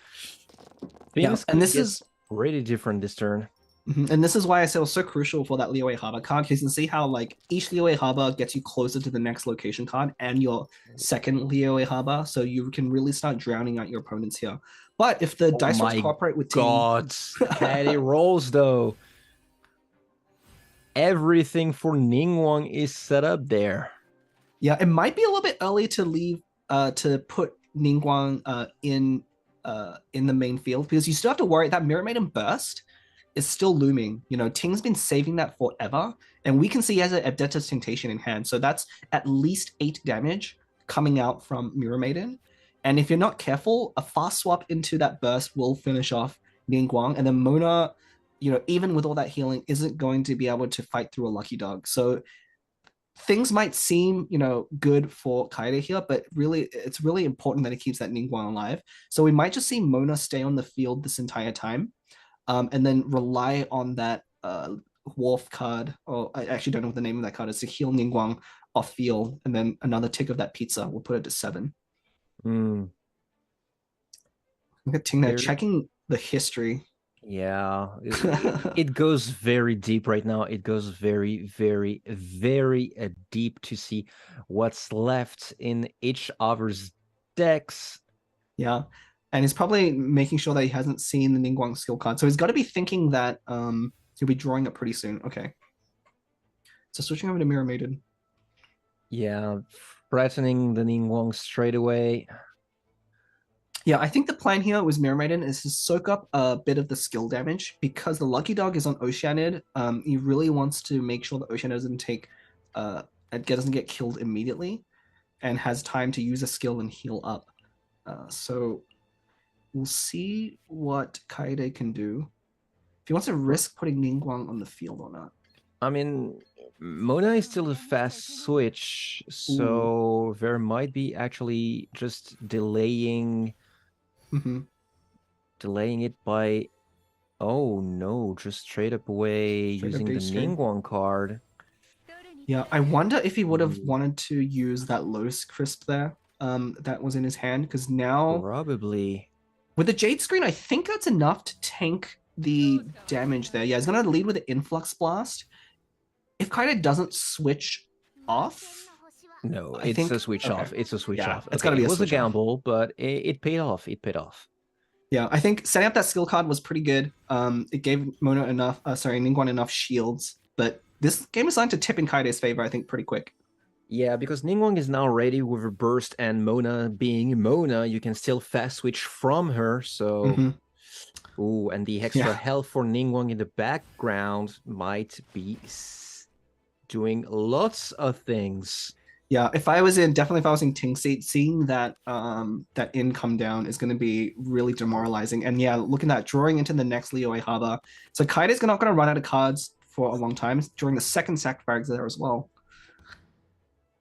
Yeah, Things and could this get is pretty different this turn. And this is why I said it was so crucial for that Liyue Harbor card, because you can see how like each Liyue Harbor gets you closer to the next location card and your second Liyue Harbor, so you can really start drowning out your opponents here. But if the dice rolls my cooperate with Ting, God, Caddy rolls though. Everything for Ningguang is set up there. yeah, it might be a little bit early to leave to put Ningguang in the main field because you still have to worry that Mirror Maiden burst is still looming. Ting's been saving that forever, and we can see he has an Adeptus Temptation in hand, so that's at least 8 damage coming out from Mirror Maiden. And if you're not careful, a fast swap into that burst will finish off Ningguang, and then Mona, even with all that healing, isn't going to be able to fight through a Lucky Dog. So things might seem, good for Kaede here, but really, it's really important that he keeps that Ningguang alive. So we might just see Mona stay on the field this entire time, and then rely on that Wolf card, or I actually don't know what the name of that card is, to heal Ningguang off field, and then another tick of that pizza. We'll put it to 7. Mm. Look at Ting there checking the history. Yeah, it goes very deep right now. It goes very, very, very deep to see what's left in each other's decks. Yeah, and he's probably making sure that he hasn't seen the Ningguang skill card. So he's got to be thinking that he'll be drawing it pretty soon. Okay. So switching over to Mirror Maiden. Yeah, threatening the Ningguang straight away. Yeah, I think the plan here with Mirror Maiden is to soak up a bit of the skill damage because the Lucky Dog is on Oceanid. He really wants to make sure that Oceanid doesn't get killed immediately and has time to use a skill and heal up. So we'll see what Kaede can do. If he wants to risk putting Ningguang on the field or not. I mean, Mona is still a fast switch, so there might be actually just delaying it by, oh no, just straight up away using the Ningguang card. Yeah, I wonder if he would have wanted to use that Lotus Crisp there that was in his hand, because now Probably. With the Jade Screen, I think that's enough to tank the damage there. Yeah, he's gonna lead with the Influx Blast. If Kaide doesn't switch off, No, I it's think a switch okay. off. It's a switch Yeah, off. it's gotta be it a was a switch off. gamble, but it paid off. It paid off. Yeah, I think setting up that skill card was pretty good. It gave Mona enough, Ningguang enough shields, but this game is starting to tip in Kaide's favor, I think, pretty quick. Yeah, because Ningguang is now ready with her burst, and Mona being Mona, you can still fast switch from her. So, ooh, and the extra health for Ningguang in the background might be doing lots of things. Yeah, if I was in Ting seat, seeing that that in come down is going to be really demoralizing. And yeah, looking at drawing into the next Liyue Haba. So Kaide's not going to run out of cards for a long time. During the second sacrifice there as well.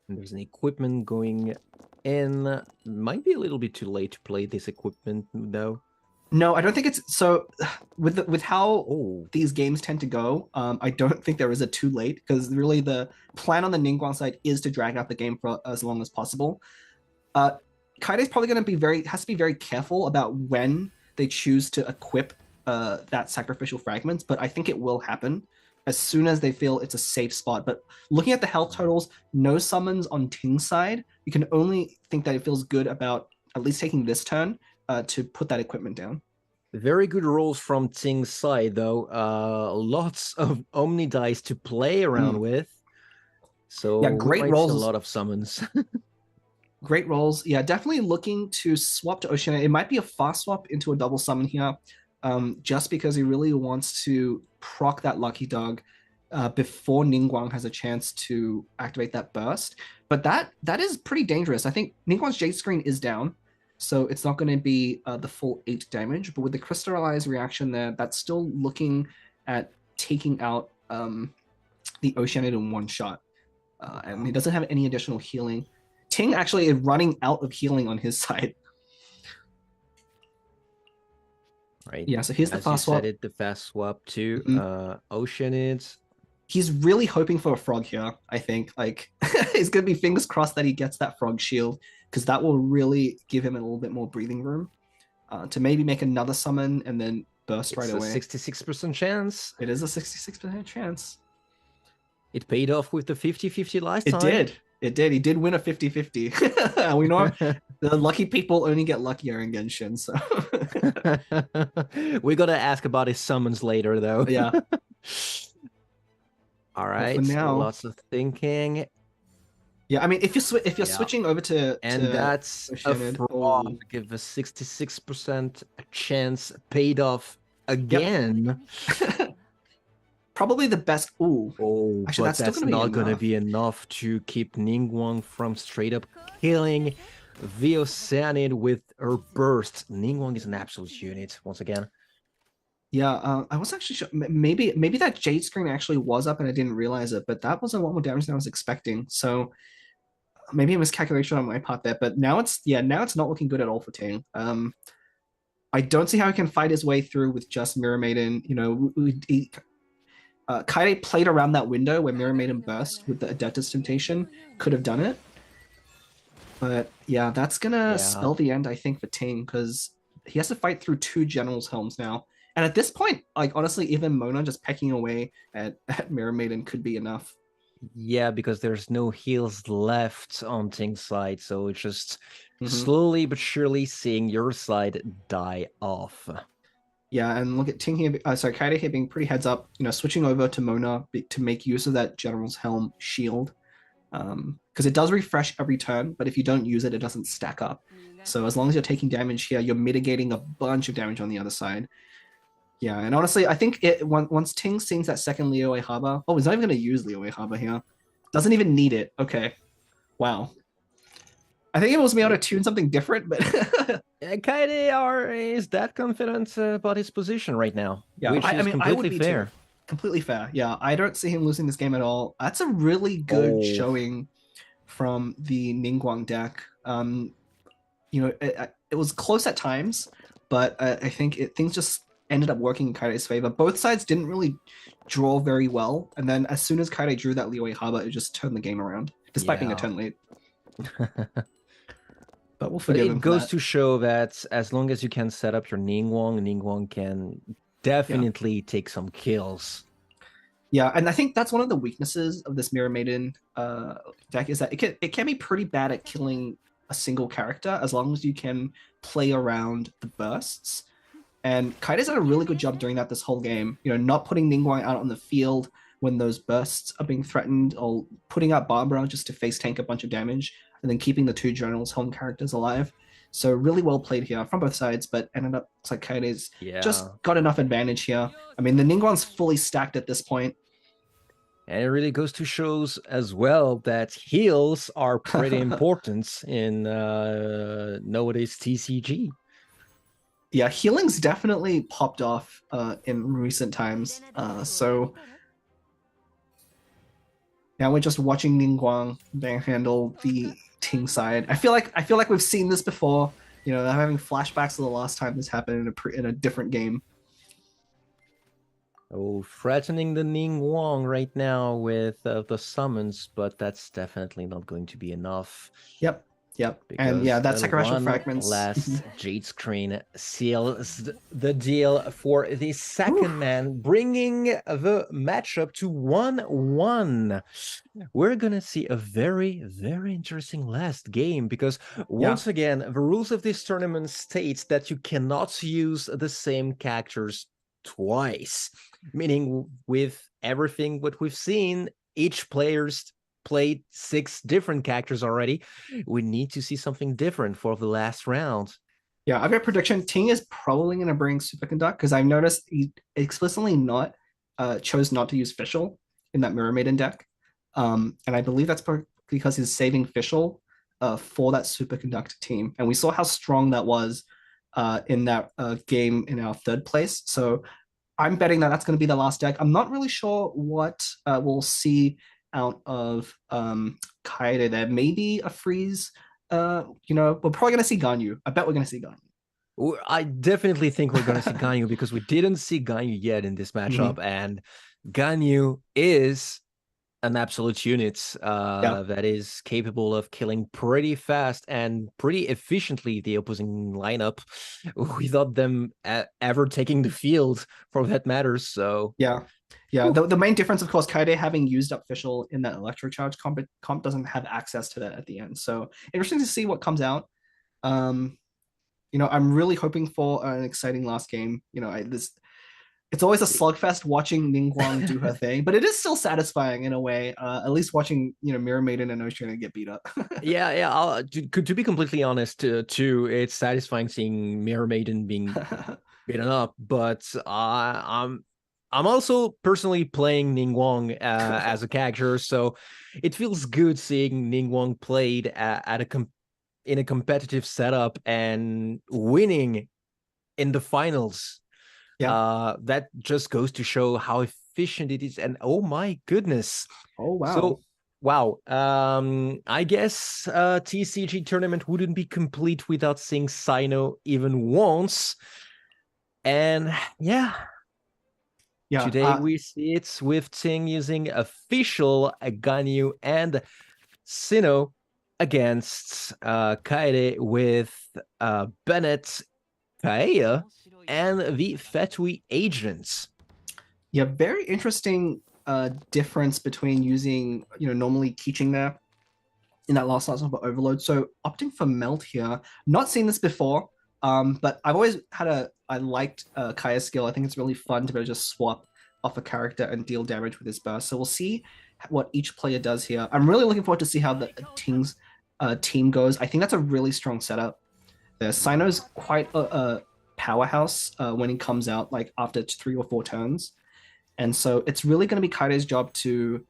And there's an equipment going in. Might be a little bit too late to play this equipment, though. No, I don't think it's so. With how these games tend to go, I don't think there is a too late, because really the plan on the Ningguang side is to drag out the game for as long as possible. Kaide's probably going to has to be very careful about when they choose to equip that sacrificial fragments, but I think it will happen as soon as they feel it's a safe spot. But looking at the health totals, no summons on Ting's side, you can only think that it feels good about at least taking this turn to put that equipment down. Very good rolls from Ting's side, though. Lots of Omni dice to play around with. So yeah, great rolls. A lot of summons. Great rolls. Yeah, definitely looking to swap to Oceania. It might be a fast swap into a double summon here, just because he really wants to proc that Lucky Dog before Ningguang has a chance to activate that burst. But that is pretty dangerous. I think Ningguang's Jade Screen is down, so it's not going to be the full 8 damage. But with the crystallized reaction there, that's still looking at taking out the Oceanid in one shot. And he doesn't have any additional healing. Ting actually is running out of healing on his side. Right. Yeah, so here's the fast swap. The fast swap to Oceanids. He's really hoping for a frog here, I think. Like, it's going to be fingers crossed that he gets that frog shield, because that will really give him a little bit more breathing room to maybe make another summon and then burst right away. It's a 66% chance. It is a 66% chance. It paid off with the 50-50 last time. It did. It did. He did win a 50-50. We know the lucky people only get luckier in Genshin, so. We got to ask about his summons later, though. Yeah. All right. Now, lots of thinking. Yeah, I mean, if you're switching over to that's a frog with a 66% chance paid off again. Yep. Probably the best. Actually, but that's not going to be enough to keep Ningguang from straight up killing the Oceanid with her burst. Ningguang is an absolute unit once again. Yeah, I was actually maybe that Jade Screen actually was up and I didn't realize it, but that was a lot more damage than I was expecting. So maybe a miscalculation on my part there. But now it's not looking good at all for Ting. I don't see how he can fight his way through with just Mirror Maiden. You know, Kaide played around that window where Mirror Maiden burst with the Adeptus Temptation. Could have done it. But yeah, that's gonna spell the end, I think, for Ting, because he has to fight through 2 General's Helms now. And at this point, like, honestly, even Mona just pecking away at Mirror Maiden could be enough. Yeah, because there's no heals left on Ting's side, so it's just slowly but surely seeing your side die off. Yeah, and look at Ting here, Kaide here being pretty heads up, you know, switching over to Mona to make use of that General's Helm shield. Because it does refresh every turn, but if you don't use it, it doesn't stack up. So as long as you're taking damage here, you're mitigating a bunch of damage on the other side. Yeah, and honestly, I think once Ting sings that second Liyue Haba... Oh, he's not even going to use Liyue Haba here. Doesn't even need it. Okay. Wow. I think it was me able to tune something different, but... Kaide is that confident about his position right now. Yeah, which is completely fair. Completely fair. Yeah, I don't see him losing this game at all. That's a really good showing from the Ningguang deck. You know, it was close at times, but I think things just ended up working in Kaide's favor. Both sides didn't really draw very well, and then as soon as Kaide drew that Liyue Haba, it just turned the game around, despite being a turn late. but we'll But forgive him it for goes that. to show that as long as you can set up your Ningguang can definitely take some kills. Yeah, and I think that's one of the weaknesses of this Mirror Maiden deck is that it can be pretty bad at killing a single character as long as you can play around the bursts. And Kaide's done a really good job doing that this whole game. You know, not putting Ningguang out on the field when those bursts are being threatened, or putting out Barbara just to face tank a bunch of damage, and then keeping the two generals home characters alive. So really well played here from both sides, but ended up it's like Kaide's just got enough advantage here. I mean, the Ningguang's fully stacked at this point. And it really goes to shows as well that heals are pretty important in nowadays TCG. Yeah, healing's definitely popped off in recent times. So now we're just watching Ningguang handle the Ting side. I feel like we've seen this before. You know, I'm having flashbacks to the last time this happened in a different game. Oh, threatening the Ningguang right now with the summons, but that's definitely not going to be enough. Yep. And yeah, that sacrificial one fragments. last Jade Screen seals the deal for the second man, bringing the matchup to 1-1. We're gonna see a very, very interesting last game because once again, the rules of this tournament states that you cannot use the same characters twice, meaning with everything what we've seen, each player's played 6 different characters already. We need to see something different for the last round. Yeah, I've got a prediction. Ting is probably going to bring Superconduct because I've noticed he explicitly chose not to use Fischl in that Mirror Maiden deck. And I believe that's because he's saving Fischl for that Superconduct team. And we saw how strong that was in that game in our third place. So I'm betting that that's going to be the last deck. I'm not really sure what we'll see out of Kaede there. Maybe a freeze. We're probably going to see Ganyu. I bet we're going to see Ganyu. I definitely think we're going to see Ganyu because we didn't see Ganyu yet in this matchup. And Ganyu is an absolute unit that is capable of killing pretty fast and pretty efficiently the opposing lineup without them ever taking the field for that matter. So yeah. The main difference, of course, Kaede having used up Fischl in that electrocharge comp doesn't have access to that at the end. So interesting to see what comes out. I'm really hoping for an exciting last game. It's always a slugfest watching Ningguang do her thing, but it is still satisfying in a way. At least watching, Mirror Maiden and Oceana get beat up. yeah. To be completely honest, too, it's satisfying seeing Mirror Maiden being beaten up. But I'm also personally playing Ningguang as a character, so it feels good seeing Ningguang played in a competitive setup and winning in the finals. That just goes to show how efficient it is. And oh my goodness. Oh wow. So wow. I guess TCG tournament wouldn't be complete without seeing Sino even once. And today we see it with Ting using official Ganyu and Sino against Kaede with Bennett, Kaeya, and the Fetui agents. Yeah, very interesting difference between using, normally Keeching there in that last of Overload. So opting for Melt here, not seen this before, but I've always I liked Kaeya's skill. I think it's really fun to be able to just swap off a character and deal damage with his burst. So we'll see what each player does here. I'm really looking forward to see how the Ting's team goes. I think that's a really strong setup. Sino's quite a powerhouse when he comes out, like after 3 or 4 turns. And so it's really going to be Kaide's job to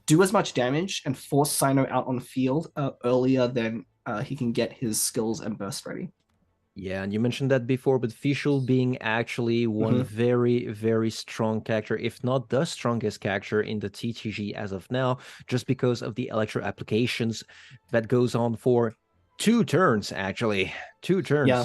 do as much damage and force Sino out on field earlier than he can get his skills and burst ready. Yeah, and you mentioned that before, but Fischl being actually one very, very strong character, if not the strongest character in the TTG as of now, just because of the electro applications that goes on for 2 turns, actually. 2 turns. Yeah.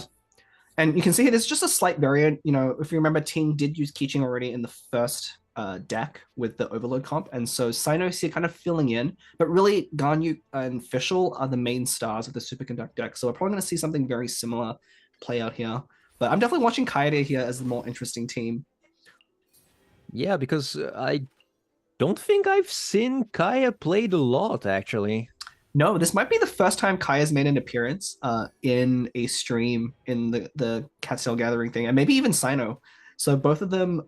And you can see it is just a slight variant. If you remember, Ting did use Keeching already in the first deck with the Overload comp, and so Cynos here kind of filling in, but really Ganyu and Fischl are the main stars of the Superconduct deck, so we're probably going to see something very similar play out here. But I'm definitely watching Kaede here as the more interesting team. Yeah, because I don't think I've seen Kaya played a lot, actually. No, this might be the first time Kaya's made an appearance in a stream in the Cat's Gathering thing, and maybe even Sino. So both of them,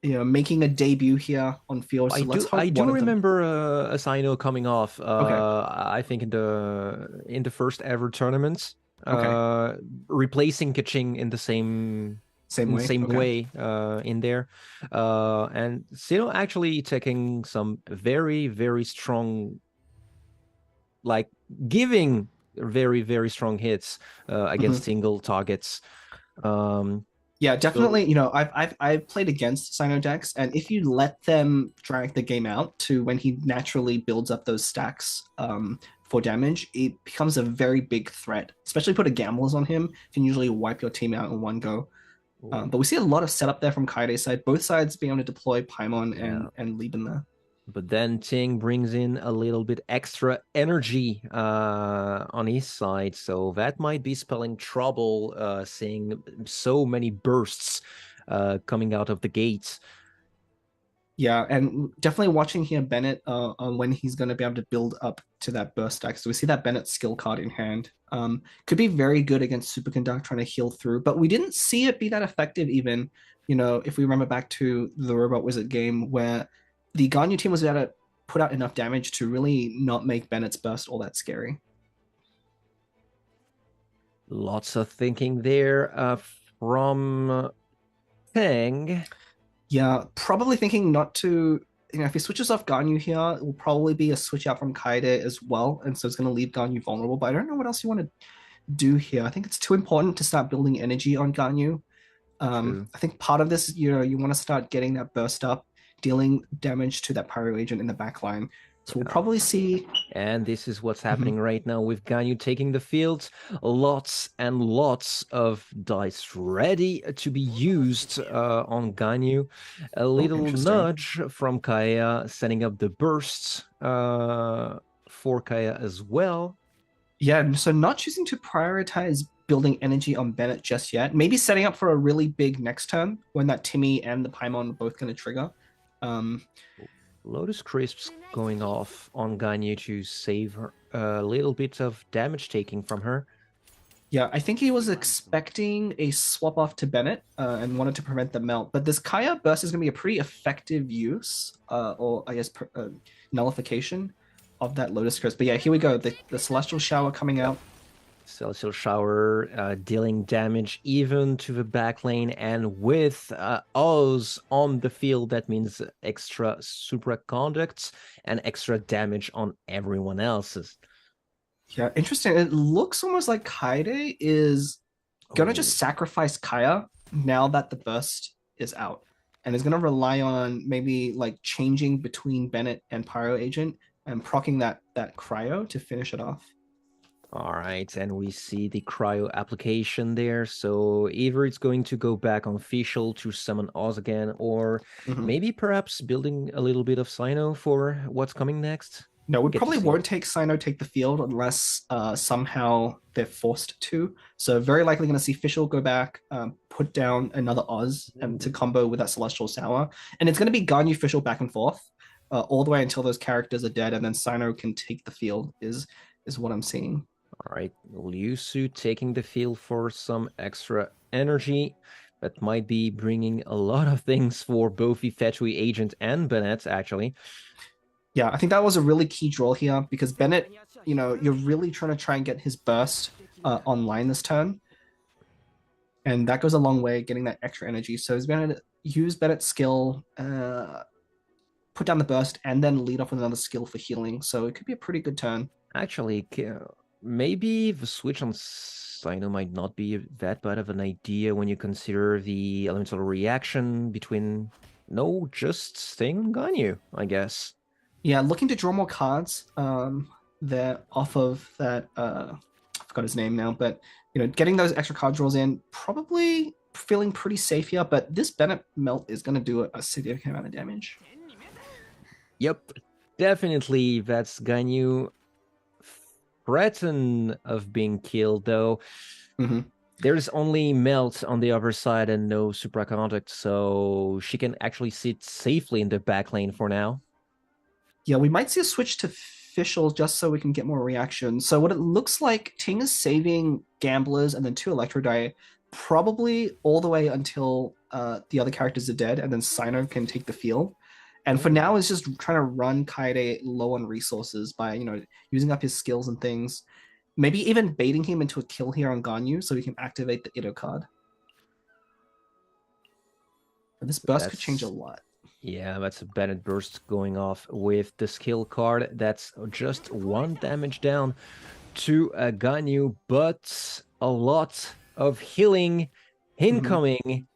making a debut here on field. So I do remember a Sino coming off. Okay. I think in the first ever tournament, Okay. replacing Kaching in the same way in there, and Sino actually taking some very, very strong, like giving very, very strong hits against single targets. Yeah, definitely. So, I've played against Sino decks, and if you let them drag the game out to when he naturally builds up those stacks for damage, it becomes a very big threat. Especially put a Gamblers on him, can usually wipe your team out in one go. But we see a lot of setup there from Kaide's side. Both sides being able to deploy Paimon and Lieben there. But then Ting brings in a little bit extra energy on his side, so that might be spelling trouble, seeing so many bursts coming out of the gates. Yeah, and definitely watching here Bennett on when he's going to be able to build up to that burst stack. So we see that Bennett skill card in hand. Could be very good against Superconduct trying to heal through, but we didn't see it be that effective even, if we remember back to the Robot Wizard game where the Ganyu team was able to put out enough damage to really not make Bennett's burst all that scary. Lots of thinking there from Tang. Yeah, probably thinking not to, if he switches off Ganyu here, it will probably be a switch out from Kaede as well, and so it's going to leave Ganyu vulnerable, but I don't know what else you want to do here. I think it's too important to start building energy on Ganyu. I think part of this, you want to start getting that burst up, dealing damage to that Pyro Agent in the backline. So we'll probably see. And this is what's happening right now with Ganyu taking the field. Lots and lots of dice ready to be used on Ganyu. A little nudge from Kaya, setting up the bursts for Kaya as well. Yeah, so not choosing to prioritize building energy on Bennett just yet. Maybe setting up for a really big next turn when that Timmy and the Paimon are both going to trigger. Lotus Crisps going off on Ganyu to save her a little bit of damage taking from her. Yeah, I think he was expecting a swap off to Bennett and wanted to prevent the melt. But this Kaya burst is going to be a pretty effective use, or I guess nullification of that Lotus Crisp. But yeah, here we go. The Celestial Shower coming out. Celestial Shower dealing damage even to the back lane, and with Oz on the field, that means extra supraconducts and extra damage on everyone else's. Yeah, interesting. It looks almost like Kaede is going to just sacrifice Kaya now that the burst is out, and is going to rely on maybe like changing between Bennett and Pyro Agent and proccing that Cryo to finish it off. All right, and we see the cryo application there. So either it's going to go back on Fischl to summon Oz again, or maybe perhaps building a little bit of Sino for what's coming next. No, we probably won't take Sino take the field unless somehow they're forced to. So very likely going to see Fischl go back, put down another Oz to combo with that Celestial Sour. And it's going to be Ganyu Fischl back and forth all the way until those characters are dead, and then Sino can take the field is what I'm seeing. All right, Liu Su taking the field for some extra energy. That might be bringing a lot of things for both the Fetui Agent and Bennett, actually. Yeah, I think that was a really key draw here, because Bennett, you're really trying to get his burst online this turn. And that goes a long way, getting that extra energy. So he's going to use Bennett's skill, put down the burst, and then lead off with another skill for healing. So it could be a pretty good turn. Actually, maybe the switch on Sino might not be that bad of an idea when you consider the elemental reaction between just Sting and Ganyu, I guess. Yeah, looking to draw more cards there off of that, I forgot his name now, but getting those extra card draws in, probably feeling pretty safe here, but this Bennett melt is going to do a significant amount of damage. Yep, definitely. That's Ganyu threatened of being killed, though. Mm-hmm. There's only melt on the other side and no supraconduct, so she can actually sit safely in the back lane for now. Yeah, we might see a switch to Fischl just so we can get more reaction. So what it looks like, Ting is saving Gamblers and then 2 Electrodie, probably all the way until the other characters are dead, and then Sino can take the field. And for now, is just trying to run Kaede low on resources by, using up his skills and things. Maybe even baiting him into a kill here on Ganyu so we can activate the Ito card. And this burst could change a lot. Yeah, that's a Bennett burst going off with the skill card. That's just 1 damage down to Ganyu, but a lot of healing incoming.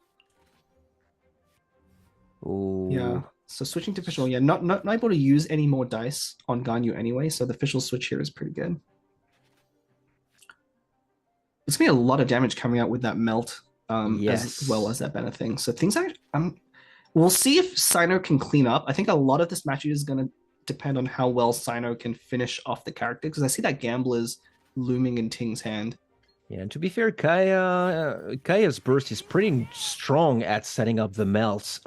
Ooh. Yeah. So switching to Fischl, yeah, not able to use any more dice on Ganyu anyway, so the Fischl switch here is pretty good. It's gonna be a lot of damage coming out with that melt, as well as that Bennett thing. So things are, we'll see if Sino can clean up. I think a lot of this match is gonna depend on how well Sino can finish off the character, because I see that Gambler's looming in Ting's hand. Yeah, and to be fair, Kaya's burst is pretty strong at setting up the melts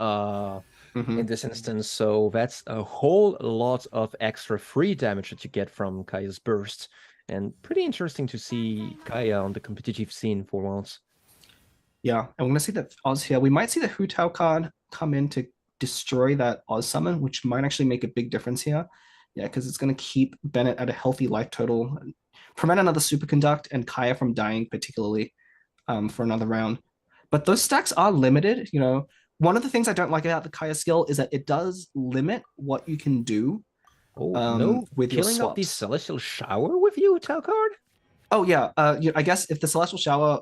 in this instance, so that's a whole lot of extra free damage that you get from Kaya's burst. And pretty interesting to see Kaya on the competitive scene for once. Yeah, and we're going to see that Oz here. We might see the Hu Tao card come in to destroy that Oz summon, which might actually make a big difference here. Yeah, because it's going to keep Bennett at a healthy life total, prevent another superconduct, and Kaya from dying particularly for another round. But those stacks are limited. One of the things I don't like about the Kaya skill is that it does limit what you can do. No, with killing off the Celestial Shower with you, Tau card? Oh yeah, I guess if the Celestial Shower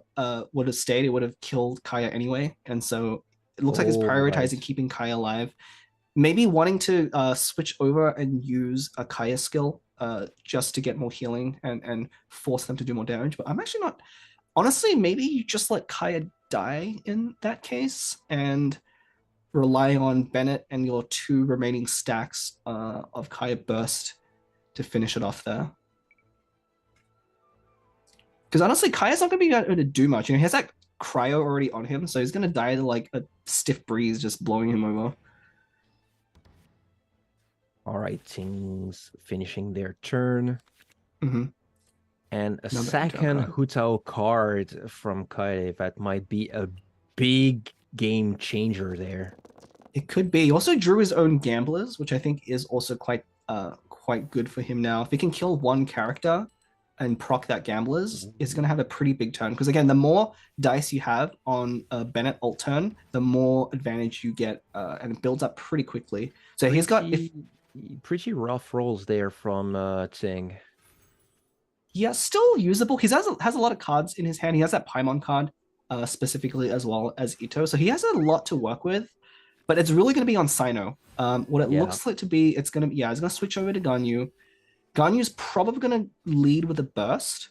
would have stayed, it would have killed Kaya anyway, and so it looks like it's prioritizing keeping Kaya alive. Maybe wanting to switch over and use a Kaya skill just to get more healing and force them to do more damage, but I'm actually not... Honestly, maybe you just let Kaya die in that case, and rely on Bennett and your 2 remaining stacks of Kaya Burst to finish it off there. Because honestly, Kaya's not going to be able to do much. He has that cryo already on him, so he's going to die to like a stiff breeze just blowing him over. All right, Ting's finishing their turn. And a second Hu Tao card from Kaede that might be a big game changer there. It could be. He also drew his own Gamblers, which I think is also quite good for him now. If he can kill 1 character and proc that Gamblers, it's going to have a pretty big turn. Because again, the more dice you have on a Bennett alt turn, the more advantage you get, and it builds up pretty quickly. So he's got pretty rough rolls there from Ting. Yeah, still usable. He has a lot of cards in his hand. He has that Paimon card specifically, as well as Ito. So he has a lot to work with. But it's really going to be on Sino. What it looks like to be, it's going to switch over to Ganyu. Ganyu's probably going to lead with a burst,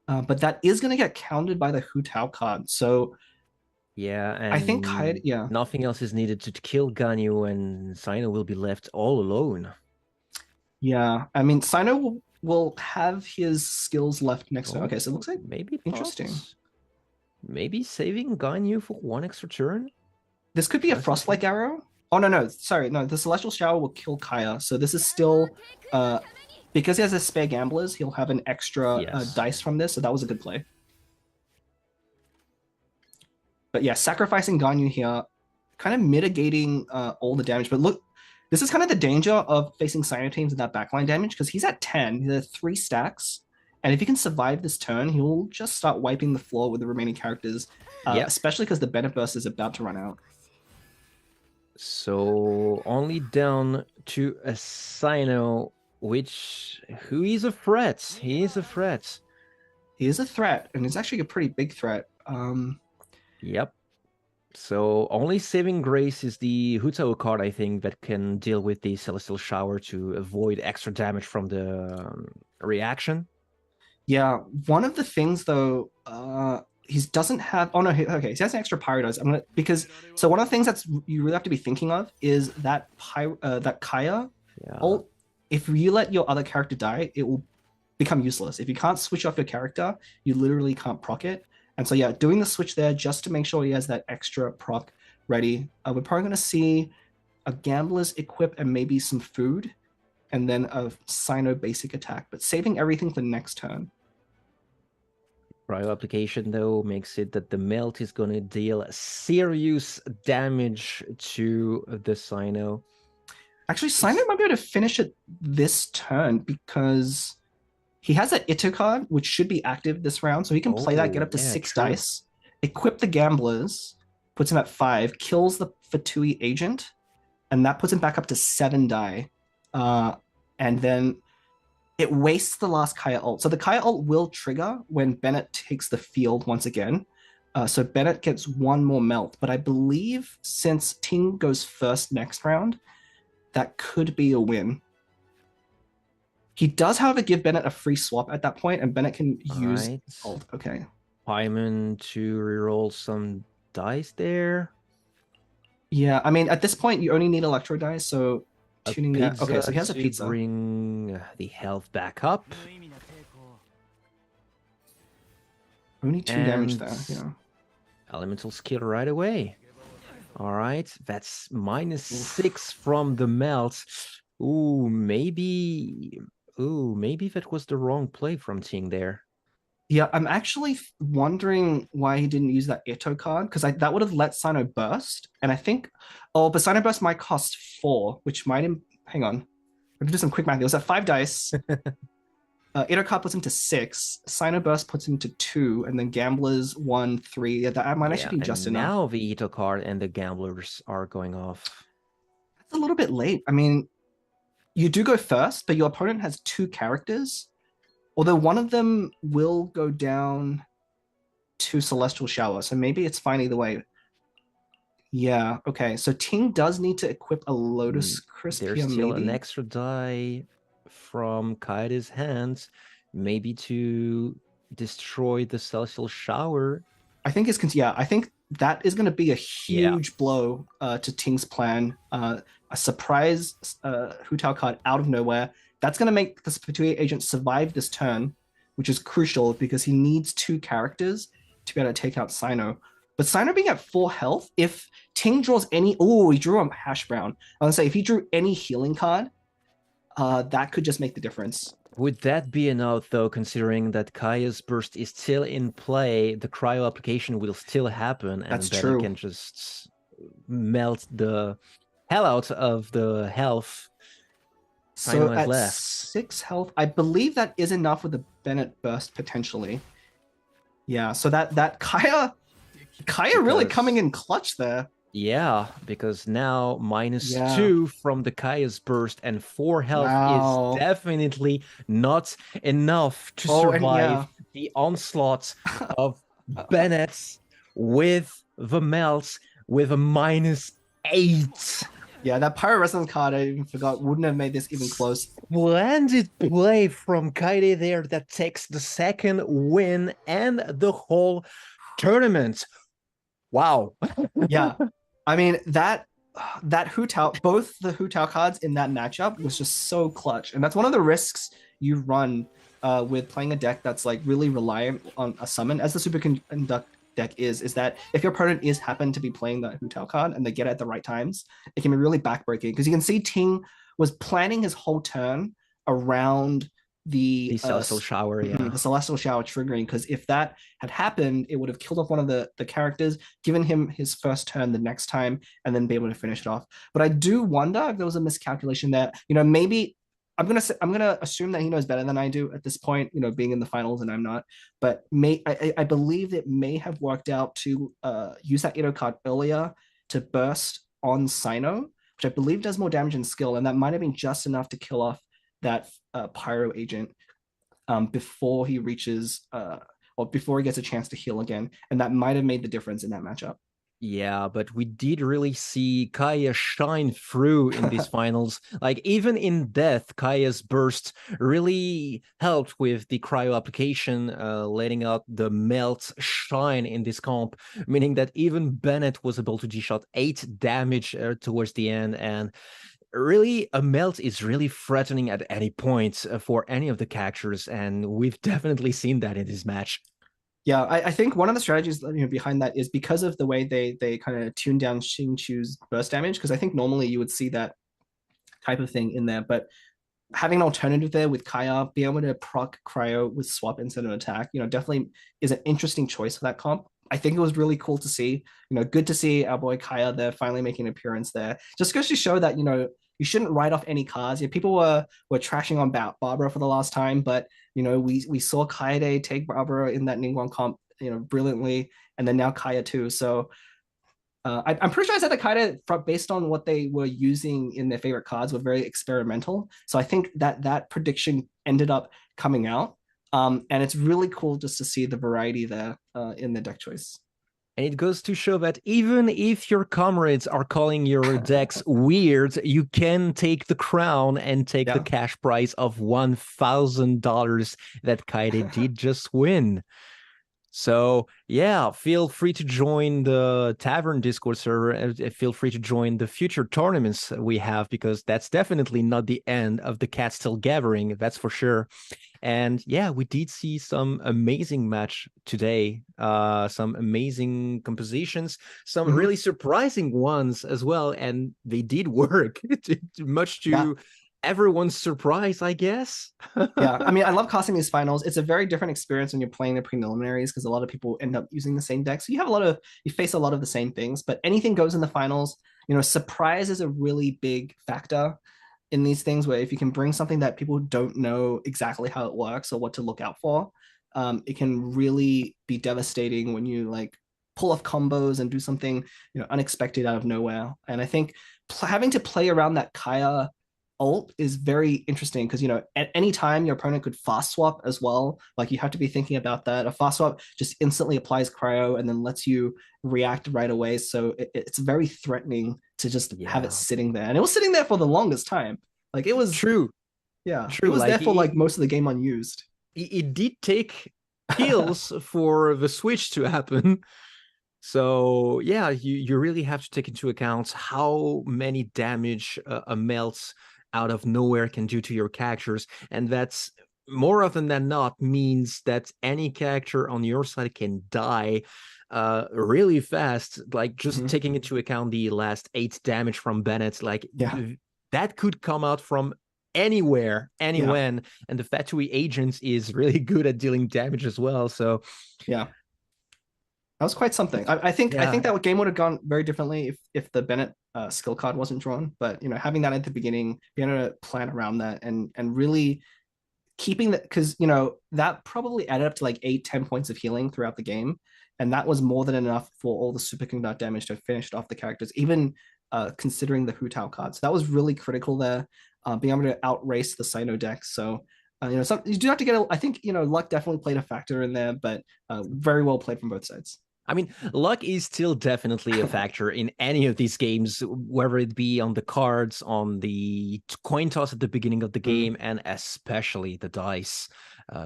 but that is going to get countered by the Hu Tao card. So yeah, and I think nothing else is needed to kill Ganyu, and Sino will be left all alone. Yeah, I mean, Sino will have his skills left next to. Okay, so it looks like maybe interesting. Maybe saving Ganyu for 1 extra turn. This could be a Frostbite arrow. Oh, no. Sorry, no. The Celestial Shower will kill Kaya. So this is still... because he has a spare Gamblers, he'll have an extra dice from this. So that was a good play. But yeah, sacrificing Ganyu here, kind of mitigating all the damage. But look, this is kind of the danger of facing Sino teams in that backline damage, because he's at 10. He's at 3 stacks. And if he can survive this turn, he'll just start wiping the floor with the remaining characters, especially because the Bennett Burst is about to run out. So only down to a Sino, who is a threat. He is a threat. He is a threat, and it's actually a pretty big threat. Yep. So only Saving Grace is the Hu Tao card, I think, that can deal with the Celestial Shower to avoid extra damage from the reaction. Yeah, one of the things, though, he doesn't have. Oh no, okay. He has an extra pyro dose. I'm gonna because so one of the things that's you really have to be thinking of is that that Kaya ult. If you let your other character die, it will become useless. If you can't switch off your character, you literally can't proc it. And so yeah, doing the switch there just to make sure he has that extra proc ready. We're probably gonna see a Gambler's equip and maybe some food, and then a Sino basic attack, but saving everything for next turn. Cryo application, though, makes it that the melt is going to deal serious damage to the Sino. Actually, Sino might be able to finish it this turn because he has an Ito card, which should be active this round, so he can play that, get up to 6 dice, equip the Gamblers, puts him at 5, kills the Fatui agent, and that puts him back up to 7 die. And then it wastes the last Kaya ult. So the Kaya ult will trigger when Bennett takes the field once again. So Bennett gets 1 more melt, but I believe since Ting goes first next round, that could be a win. He does, however, give Bennett a free swap at that point, and Bennett can use ult. Okay. Hyman to reroll some dice there. Yeah, I mean, at this point, you only need Electro dice, so tuning that. Okay, so he has a pizza. Bring the health back up. Only 2 damage there, yeah. Elemental skill right away. All right, that's -6 from the melt. Ooh, maybe that was the wrong play from Ting there. Yeah, I'm actually wondering why he didn't use that Ito card, because that would have let Sino burst. And I think, but Sino burst might cost 4, which might, hang on. We're gonna do some quick math. It was at 5 dice. Ito card puts him to 6. Sino burst puts him to 2, and then Gamblers 1, 3. Yeah, that might actually be just enough. Now the Ito card and the Gamblers are going off. That's a little bit late. I mean, you do go first, but your opponent has 2 characters. Although one of them will go down to Celestial Shower, so maybe it's fine either way. Yeah, okay. So Ting does need to equip a Lotus Crisp here. There's still an extra die from Kaide's hands, maybe to destroy the Celestial Shower. I think I think that is going to be a huge blow to Ting's plan. A surprise Hu Tao card out of nowhere. That's going to make the Fatui agent survive this turn, which is crucial because he needs 2 characters to be able to take out Sino. But Sino being at 4 health, if Ting draws any... Oh, he drew a Hash Brown. I was going to say, if he drew any healing card, that could just make the difference. Would that be enough, though, considering that Kaya's burst is still in play, the cryo application will still happen, and then it can just melt the hell out of the health. So at 6 health, I believe that is enough with the Bennett burst potentially. Yeah, so that Kaya really coming in clutch there. Yeah, because now -2 from the Kaya's burst and 4 health is definitely not enough to survive the onslaught of Bennett with the melts with a -8. Yeah, that Pyro Resonance card, I even forgot, wouldn't have made this even close. Splendid play from Kaide there that takes the 2nd win and the whole tournament. Wow. Yeah. I mean, that Hu Tao, both the Hu Tao cards in that matchup was just so clutch. And that's one of the risks you run with playing a deck that's like really reliant on a summon, as the Superconduct deck is that if your opponent happen to be playing that Hu Tao card and they get it at the right times, it can be really backbreaking, because you can see Ting was planning his whole turn around the Celestial Shower, the Celestial Shower triggering, because if that had happened, it would have killed off one of the characters, given him his first turn the next time, and then be able to finish it off. But I do wonder if there was a miscalculation there. You know, maybe I'm gonna assume that he knows better than I do at this point, you know, being in the finals and I'm not. But I believe it may have worked out to use that Ito card earlier to burst on Sino, which I believe does more damage and skill, and that might have been just enough to kill off that Pyro agent before he reaches or before he gets a chance to heal again, and that might have made the difference in that matchup. Yeah, but we did really see Kaya shine through in these finals. Like, even in death, Kaya's burst really helped with the cryo application, letting out the melt shine in this comp, meaning that even Bennett was able to G-shot 8 damage towards the end. And really, a melt is really threatening at any point for any of the characters. And we've definitely seen that in this match. Yeah, I think one of the strategies behind that is because of the way they kind of tune down Xingqiu's burst damage, because I think normally you would see that type of thing in there, but having an alternative there with Kaya, being able to proc cryo with swap instead of attack, definitely is an interesting choice for that comp. I think it was really cool to see. Good to see our boy Kaya there finally making an appearance there. Just goes to show that you shouldn't write off any cards. Yeah, people were trashing on Barbara for the last time, but we saw Kaede take Barbara in that Ningguang comp, brilliantly, and then now Kaya too. So I'm pretty sure I said that Kaede, based on what they were using in their favorite cards, were very experimental. So I think that prediction ended up coming out. And it's really cool just to see the variety there in the deck choice. And it goes to show that even if your comrades are calling your decks weird, you can take the crown and take the cash prize of $1,000 that Kaede did just win. So yeah, feel free to join the Tavern Discord server and feel free to join the future tournaments we have, because that's definitely not the end of the Cat Still Gathering, that's for sure. And yeah, we did see some amazing match today, some amazing compositions, some really surprising ones as well, and they did work, much to everyone's surprise, I guess. Yeah, I mean, I love casting these finals. It's a very different experience when you're playing the preliminaries, because a lot of people end up using the same deck. So you face a lot of the same things, but anything goes in the finals. Surprise is a really big factor in these things, where if you can bring something that people don't know exactly how it works or what to look out for, it can really be devastating when you pull off combos and do something unexpected out of nowhere. And I think having to play around that Kaya ult is very interesting, because at any time your opponent could fast swap as well. Like, you have to be thinking about that. A fast swap just instantly applies cryo and then lets you react right away. So it's very threatening to just have it sitting there. And it was sitting there for the longest time. Like, it was true. Yeah, true. It was there for most of the game unused. It did take kills for the switch to happen. So yeah, you really have to take into account how many damage a melt out of nowhere can do to your characters, and that's more often than not means that any character on your side can die really fast. Like, just taking into account the last 8 damage from Bennett, that could come out from anywhere, when, and the Fatui agent is really good at dealing damage as well. So yeah, that was quite something. I think that game would have gone very differently if the Bennett skill card wasn't drawn. But having that at the beginning, being able to plan around that and really keeping that, because that probably added up to 8-10 points of healing throughout the game, and that was more than enough for all the super conduct damage to finish off the characters, even considering the Hu Tao card. So that was really critical there, being able to outrace the Sino deck. So you do have to get I think luck definitely played a factor in there, but very well played from both sides. I mean, luck is still definitely a factor in any of these games, whether it be on the cards, on the coin toss at the beginning of the game, and especially the dice,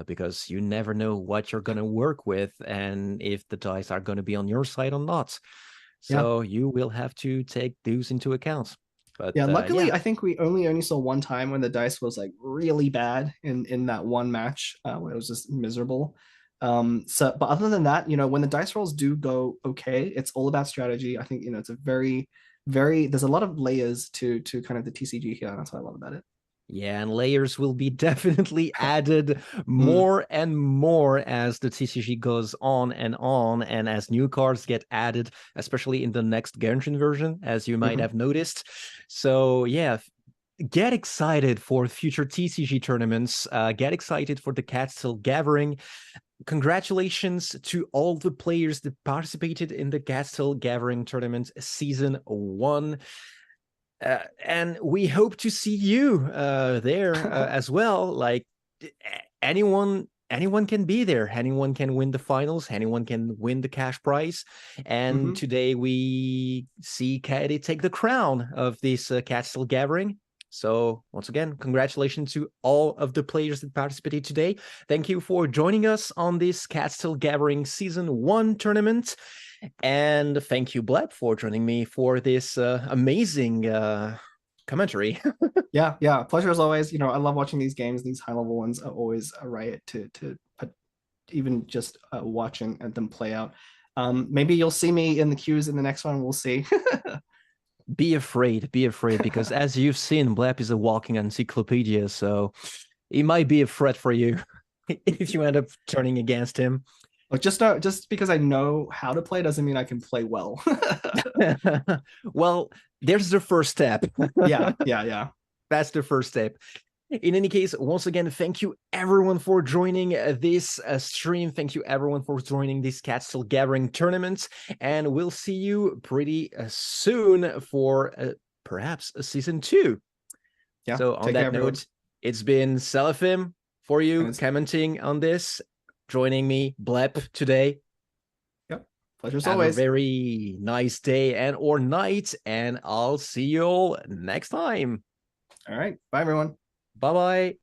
because you never know what you're going to work with and if the dice are going to be on your side or not. So you will have to take those into account. But luckily, I think we only saw one time when the dice was really bad in that one match, when it was just miserable. But other than that, when the dice rolls do go okay, it's all about strategy. I think it's a very, very, there's a lot of layers to kind of the TCG here. That's what I love about it. Yeah, and layers will be definitely added more and more as the TCG goes on, and as new cards get added, especially in the next Genshin version, as you might have noticed. So yeah, get excited for future TCG tournaments. Get excited for the Cat Still Gathering. Congratulations to all the players that participated in the Cat Still Gathering tournament season 1. And we hope to see you there as well. Like, anyone anyone can be there. Anyone can win the finals. Anyone can win the cash prize. And Mhm. today we see Katie take the crown of this Cat Still Gathering. So once again, congratulations to all of the players that participated today. Thank you for joining us on this Cat Still Gathering Season 1 tournament. And thank you, Bleb, for joining me for this amazing commentary. Yeah. Pleasure as always. I love watching these games. These high level ones are always a riot to even just watch and them play out. Maybe you'll see me in the queues in the next one. We'll see. Be afraid, because as you've seen, Bleb is a walking encyclopedia, so he might be a threat for you if you end up turning against him. But just because I know how to play doesn't mean I can play well. Well, there's the first step. Yeah. That's the first step. In any case, once again, thank you everyone for joining this stream. Thank you everyone for joining this Cat Still Gathering tournament. And we'll see you pretty soon for perhaps a season 2. Yeah. So on that note, it's been Seraphim for you commenting on this, joining me, Bleb, today. Yep. Pleasure as Have always. a very nice day and or night, and I'll see you all next time. All right. Bye, everyone. Bye-bye.